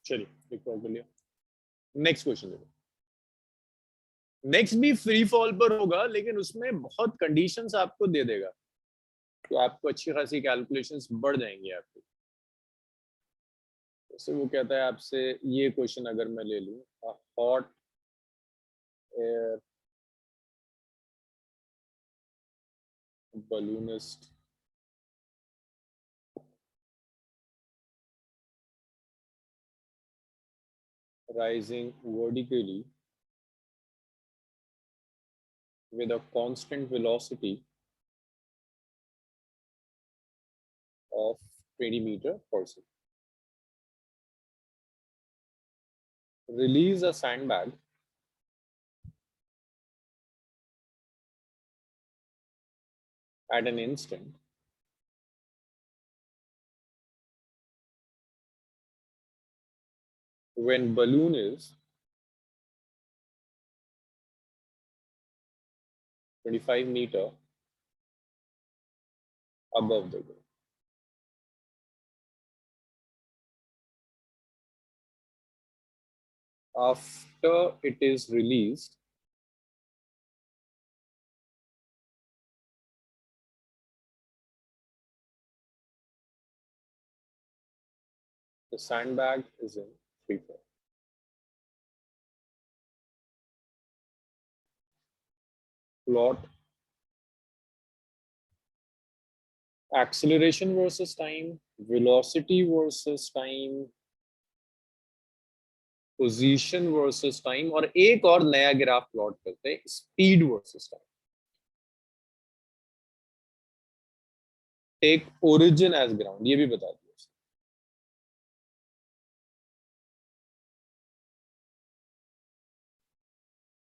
Speaker 1: चलिए एक और कर लिया। नेक्स्ट क्वेश्चन देखो। नेक्स्ट भी फ्री फॉल पर होगा, लेकिन उसमें बहुत कंडीशंस आपको दे देगा, तो आपको अच्छी खासी कैलकुलेशंस बढ़ जाएंगी आपकी। जैसे वो कहता है आपसे, ये क्वेश्चन अगर मैं ले लूं, hot air balloonist rising vertically with a constant velocity of 20 meter per second. Release a sandbag at an instant when balloon is 25 meter above the ground. After it is released, the sandbag is in free fall. Plot acceleration versus time, velocity versus time, position versus time, और एक और नया graph plot करते हैं, speed versus time. Take origin as ground, ये भी बता दिया।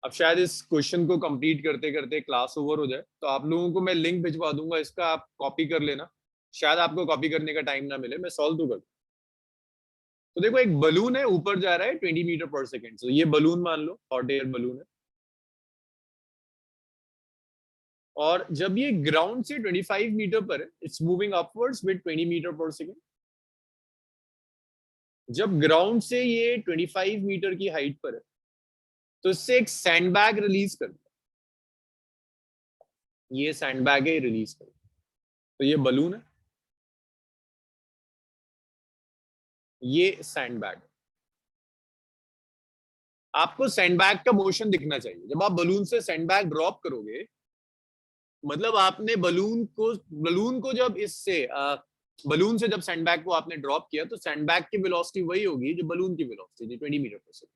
Speaker 1: अब शायद इस क्वेश्चन को कंप्लीट करते करते क्लास ओवर हो जाए, तो आप लोगों को मैं लिंक भिजवा दूंगा, इसका आप कॉपी कर लेना। शायद आपको कॉपी करने का टाइम ना मिले, मैं सॉल्व तो कर। तो देखो, एक बलून है, ऊपर जा रहा है 20 मीटर पर सेकेंड। तो ये बलून मान लो हॉट एयर बलून है, और जब ये ग्राउंड से 25 मीटर पर है, it's moving upwards with 20 metre पर सेकेंड। जब ग्राउंड से ये 25 मीटर की हाइट पर है, तो इससे एक सैंडबैग रिलीज कर दिया। ये सैंडबैग है, रिलीज कर। तो ये बलून है, ये सैंडबैग। आपको सैंडबैग का मोशन दिखना चाहिए। जब आप बलून से सैंडबैग ड्रॉप करोगे, मतलब आपने बलून को जब इससे बलून से जब सैंडबैग को आपने ड्रॉप किया तो सैंडबैग की वेलोसिटी वही होगी जो बलून की वेलोसिटी थी, 20 मीटर पर सेकंड।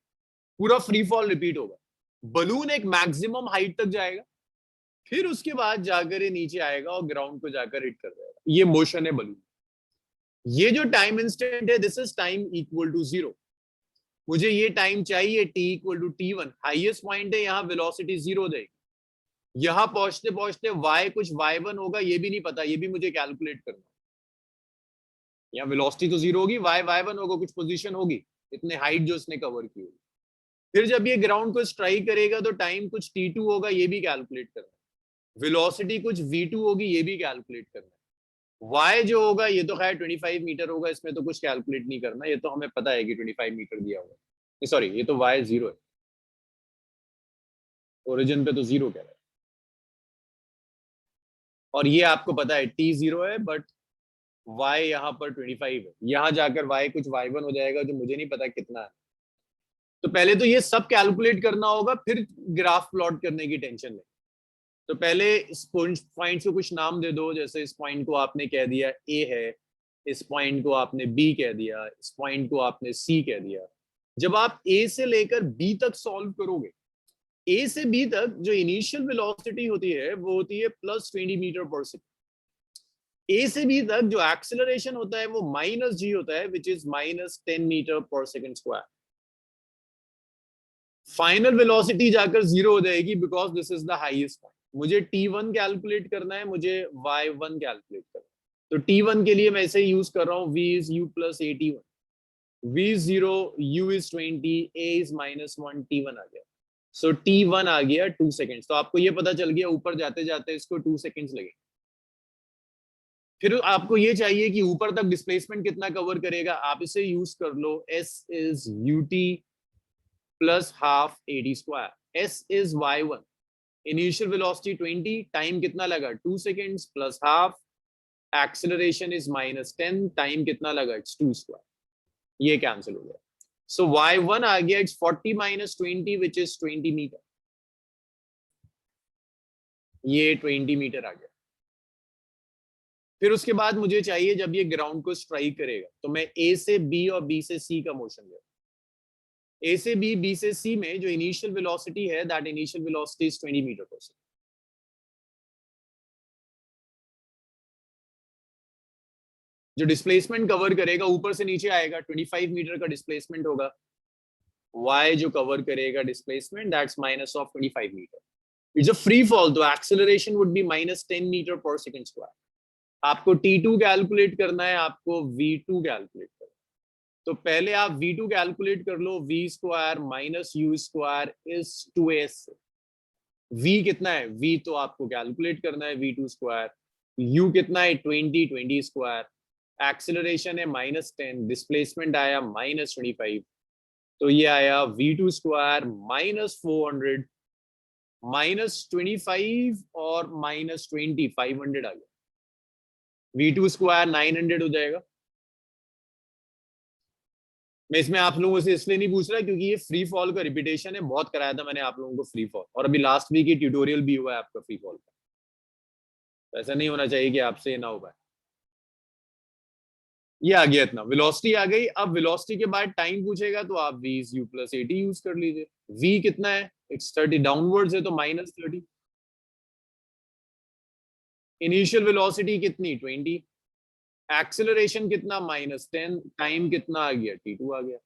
Speaker 1: पूरा फ्री फॉल रिपीट होगा, बलून एक मैक्सिमम हाइट तक जाएगा, फिर उसके बाद जाकर ये नीचे आएगा और ग्राउंड को जाकर हिट कर देगा। ये मोशन है बलून। ये जो टाइम इंस्टेंट है, this is time equal to 0। मुझे ये टाइम चाहिए t equal to t1, highest point है, यहाँ वेलोसिटी 0 देगी। यहाँ पहुंचते पहुंचते y कुछ y1 होगा, ये भी नहीं पता, ये भी मुझे कैलकुलेट करना। यहाँ वेलोसिटी तो 0 होगी, y1 होगा, कुछ पोजीशन होगी, इतने हाइट जो इसने कवर की होगी। फिर जब ये ग्राउंड को स्ट्राइक करेगा तो टाइम कुछ t2 होगा, ये भी कैलकुलेट करना। वेलोसिटी कुछ v2 होगी, ये भी कैलकुलेट करना। y जो होगा ये तो खैर 25 मीटर होगा, इसमें तो कुछ कैलकुलेट नहीं करना, ये तो हमें पता है कि 25 मीटर दिया होगा। सॉरी, ये तो y 0 है, ओरिजिन पे तो 0 कह रहा है, और ये आपको पता है t 0 है, बट y यहाँ पर 25 है। यहाँ जाकर y कुछ y1 हो जाएगा, जो मुझे नहीं पता कितना है। तो पहले तो ये सब कैलकुलेट करना होगा, फिर ग्राफ प्लॉट करने की टेंशन नहीं। तो पहले इस पॉइंट्स को कुछ नाम दे दो, जैसे इस पॉइंट को आपने कह दिया A है, इस पॉइंट को आपने B कह दिया, इस पॉइंट को आपने C कह दिया। जब आप A से लेकर B तक सॉल्व करोगे, A से B तक जो इनिशियल वेलोसिटी होती है वो होती है +20 मीटर पर सेकंड। A से B तक जो एक्सेलरेशन होता है वो -g होता है, विच इज -10 मीटर पर सेकंड स्क्वायर। फाइनल वेलोसिटी जाकर 0 हो जाएगी, because this is the highest point. मुझे t1 कैलकुलेट करना है, मुझे y1 कैलकुलेट करना है। तो t1 के लिए मैं इसे यूज कर रहा हूँ, v is u plus at1, v is 0, u is 20, a is -1, t1 आ गया। सो t1 आ गया 2 सेकेंड्स। तो आपको ये पता चल गया ऊपर जाते जाते इसको 2 सेकेंड्स लगे। फिर आपको ये चाहिए कि ऊपर तक डिस्प्लेसमेंट कितना कवर करेगा, आप इसे यूज कर लो, s is ut plus half at square, s is y1, initial velocity 20, time कितना लगा 2 seconds plus half, acceleration is -10, time कितना लगा इट्स 2 स्क्वायर, ये कैंसिल हो गया। सो y1 आ गया इट्स 40 - 20 विच इज 20 मीटर, ये 20 मीटर आ गया। फिर उसके बाद मुझे चाहिए जब ये ग्राउंड को स्ट्राइक करेगा तो मैं A से B और B से C का मोशन ले, A से B, B से C में जो इनिशियल वेलोसिटी है, that initial velocity is 20 metre पर सेकंड। जो डिस्प्लेसमेंट कवर करेगा ऊपर से नीचे आएगा, 25 मीटर का डिस्प्लेसमेंट होगा, y जो कवर करेगा displacement that's -25 metre. It's a free fall, तो एक्सेलरेशन वुड बी -10 मीटर पर सेकंड स्क्वायर। आपको t2 कैलकुलेट करना है, आपको v2 कैलकुलेट करना है। तो पहले आप v2 कैलकुलेट कर लो, v square minus u square is 2s। v कितना है, v तो आपको कैलकुलेट करना है, v2 स्क्वायर। u कितना है 20 स्क्वायर, एक्सेलरेशन है -10, डिस्प्लेसमेंट आया -25, तो ये आया v2 स्क्वायर -400 -25 और -20, 500 आ गया। v2 स्क्वायर 900 हो जाएगा। मैं इसमें आप लोगों से इसलिए नहीं पूछ रहा क्योंकि ये फ्री फॉल का रिपीटेशन है, बहुत कराया था मैंने आप लोगों को फ्री फॉल, और अभी लास्ट वीक ही ट्यूटोरियल भी हुआ है आपका फ्री फॉल का, तो ऐसा नहीं होना चाहिए कि आपसे ये ना हो पाए। ये आ गया इतना, वेलोसिटी आ गई। अब वेलोसिटी के बाद टाइम पूछेगा तो आप v is u plus at use कर लीजिए। v कितना है, इट्स 30, डाउनवर्ड्स है तो -30। इनिशियल वेलोसिटी कितनी 20, एक्सेलरेशन कितना -10, टाइम कितना आ गया t2 आ गया।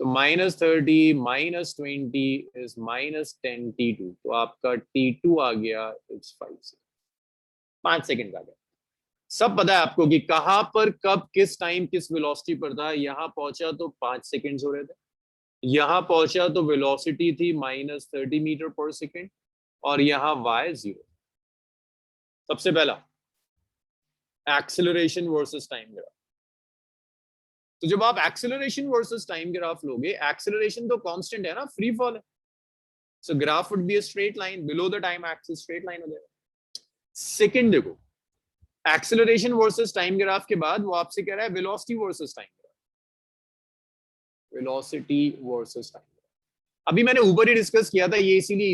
Speaker 1: तो -30 -20 इज -10 t2, तो आपका t2 आ गया इट्स 5 सेकेंड आ गया। सब पता है आपको कि कहां पर कब किस टाइम किस वेलोसिटी पर था। यहां पहुंचा तो 5 सेकेंड्स हो रहे थे, यहां पहुंचा तो वेलोसिटी थी -30 मीटर पर सेकेंड, और यहां y 0। सबसे पहला एक्सेलरेशन वर्सेस टाइम ग्राफ। तो जब आप एक्सेलरेशन वर्सेस टाइम ग्राफ लोगे, एक्सेलरेशन तो कांस्टेंट है ना, फ्री फॉल है, सो graph would be a straight line, below the time axis straight line हो जाएगा। सेकंड देखो, एक्सेलरेशन वर्सेस टाइम ग्राफ के बाद वो आपसे कह रहा है velocity versus time graph, velocity versus time graph. अभी मैंने ऊपर ही डिस्कस किया था, ये इसीलिए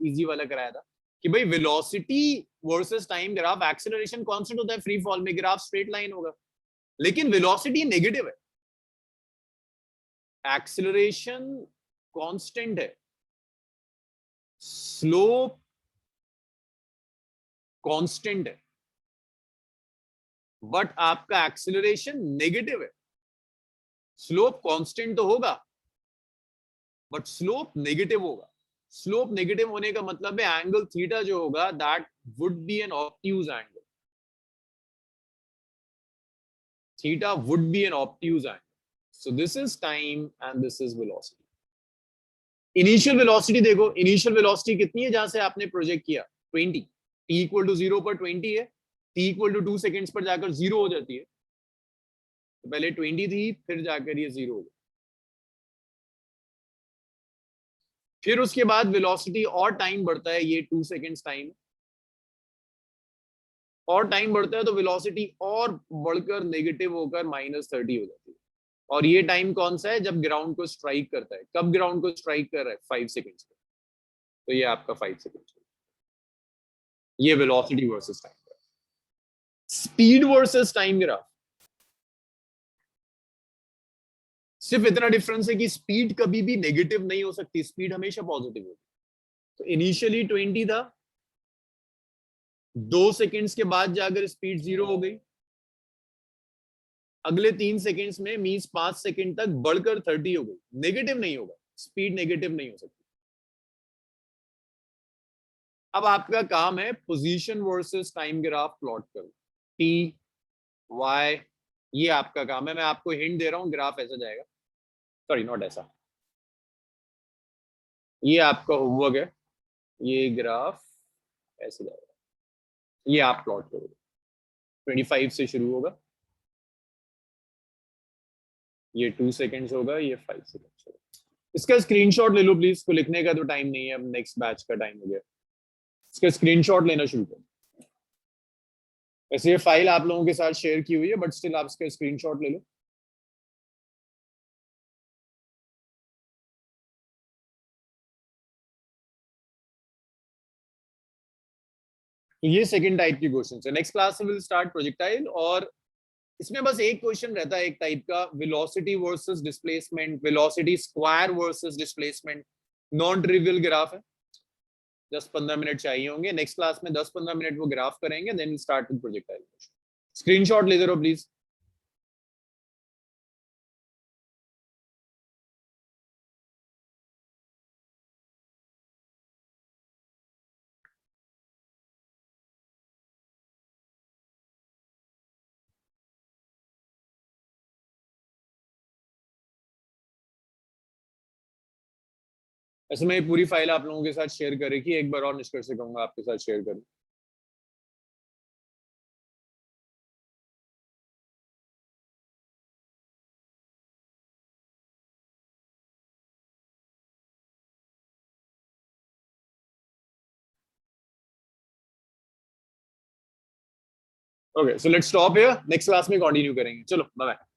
Speaker 1: इजी वाला कराया था कि भाई velocity versus time graph, acceleration constant होता है फ्री फॉल में, ग्राफ स्ट्रेट लाइन होगा, लेकिन वेलोसिटी नेगेटिव है, एक्सेलरेशन कांस्टेंट है, स्लोप कांस्टेंट है, बट आपका एक्सेलरेशन नेगेटिव है। स्लोप कांस्टेंट तो होगा बट स्लोप नेगेटिव होगा। स्लोप नेगेटिव होने का मतलब है एंगल थीटा जो होगा that would be an obtuse angle, theta would be an obtuse angle. So this is time and this is velocity. Initial velocity देखो, इनिशियल वेलोसिटी कितनी है जहां से आपने प्रोजेक्ट किया, 20, t इक्वल टू 0 पर 20 है, t इक्वल टू 2 सेकेंड्स पर जाकर 0 हो जाती है। तो पहले 20 थी, फिर जाकर ये 0 हो गई। फिर उसके बाद वेलोसिटी और टाइम बढ़ता है, ये 2 सेकेंड्स टाइम और टाइम बढ़ता है, तो वेलोसिटी और बढ़कर नेगेटिव होकर -30 हो जाती है। और ये टाइम कौन सा है, जब ग्राउंड को स्ट्राइक करता है। कब ग्राउंड को स्ट्राइक कर रहा है, 5 सेकेंड्स पे, तो ये आपका 5 सेकेंड्स। ये velocity versus time graph. Speed versus time graph, सिर्फ इतना डिफरेंस है कि स्पीड कभी भी नेगेटिव नहीं हो सकती, स्पीड हमेशा पॉजिटिव होगी। तो इनिशियली 20 था, 2 सेकेंड्स के बाद जाकर स्पीड 0 हो गई, अगले 3 सेकेंड्स में मींस 5 सेकेंड तक बढ़कर 30 हो गई। नेगेटिव नहीं होगा, स्पीड नेगेटिव नहीं हो सकती। अब आपका काम है position versus time graph plot करो, टी वाई, ये आपका काम है। मैं आपको हिंट दे रहा हूं, ग्राफ ऐसा जाएगा, सॉरी नॉट ऐसा, ये आपका होमवर्क है, ये ग्राफ ऐसे जाएगा, ये आप प्लॉट करोगे। 25 से शुरू होगा, ये 2 सेकेंड्स होगा, ये 5 सेकेंड्स होगा। इसका स्क्रीनशॉट ले लो प्लीज, को लिखने का तो टाइम नहीं है, अब नेक्स्ट बैच का टाइम हो गया। इसका स्क्रीनशॉट लेना शुरू करो। वैसे ये फाइल आप लोगों के साथ शेयर की हुई है, बट स्टिल आप इसका स्क्रीनशॉट ले लो। तो ये सेकंड टाइप की क्वेश्चन है। नेक्स्ट क्लास में विल स्टार्ट प्रोजेक्टाइल, और इसमें बस एक क्वेश्चन रहता है एक टाइप का, velocity versus displacement, velocity square versus displacement. Non trivial graph है, 10-15 मिनट चाहिए होंगे। नेक्स्ट क्लास में 10-15 मिनट वो ग्राफ करेंगे, then start with projectile. Screenshot लेते रहो प्लीज। ऐसे मैं पूरी फाइल आप लोगों के साथ शेयर कर रही थी, एक बार और निष्कर्ष से कहूंगा आपके साथ शेयर करूं। Okay, so let's stop here, next class में कंटिन्यू करेंगे। चलो बाय बाय।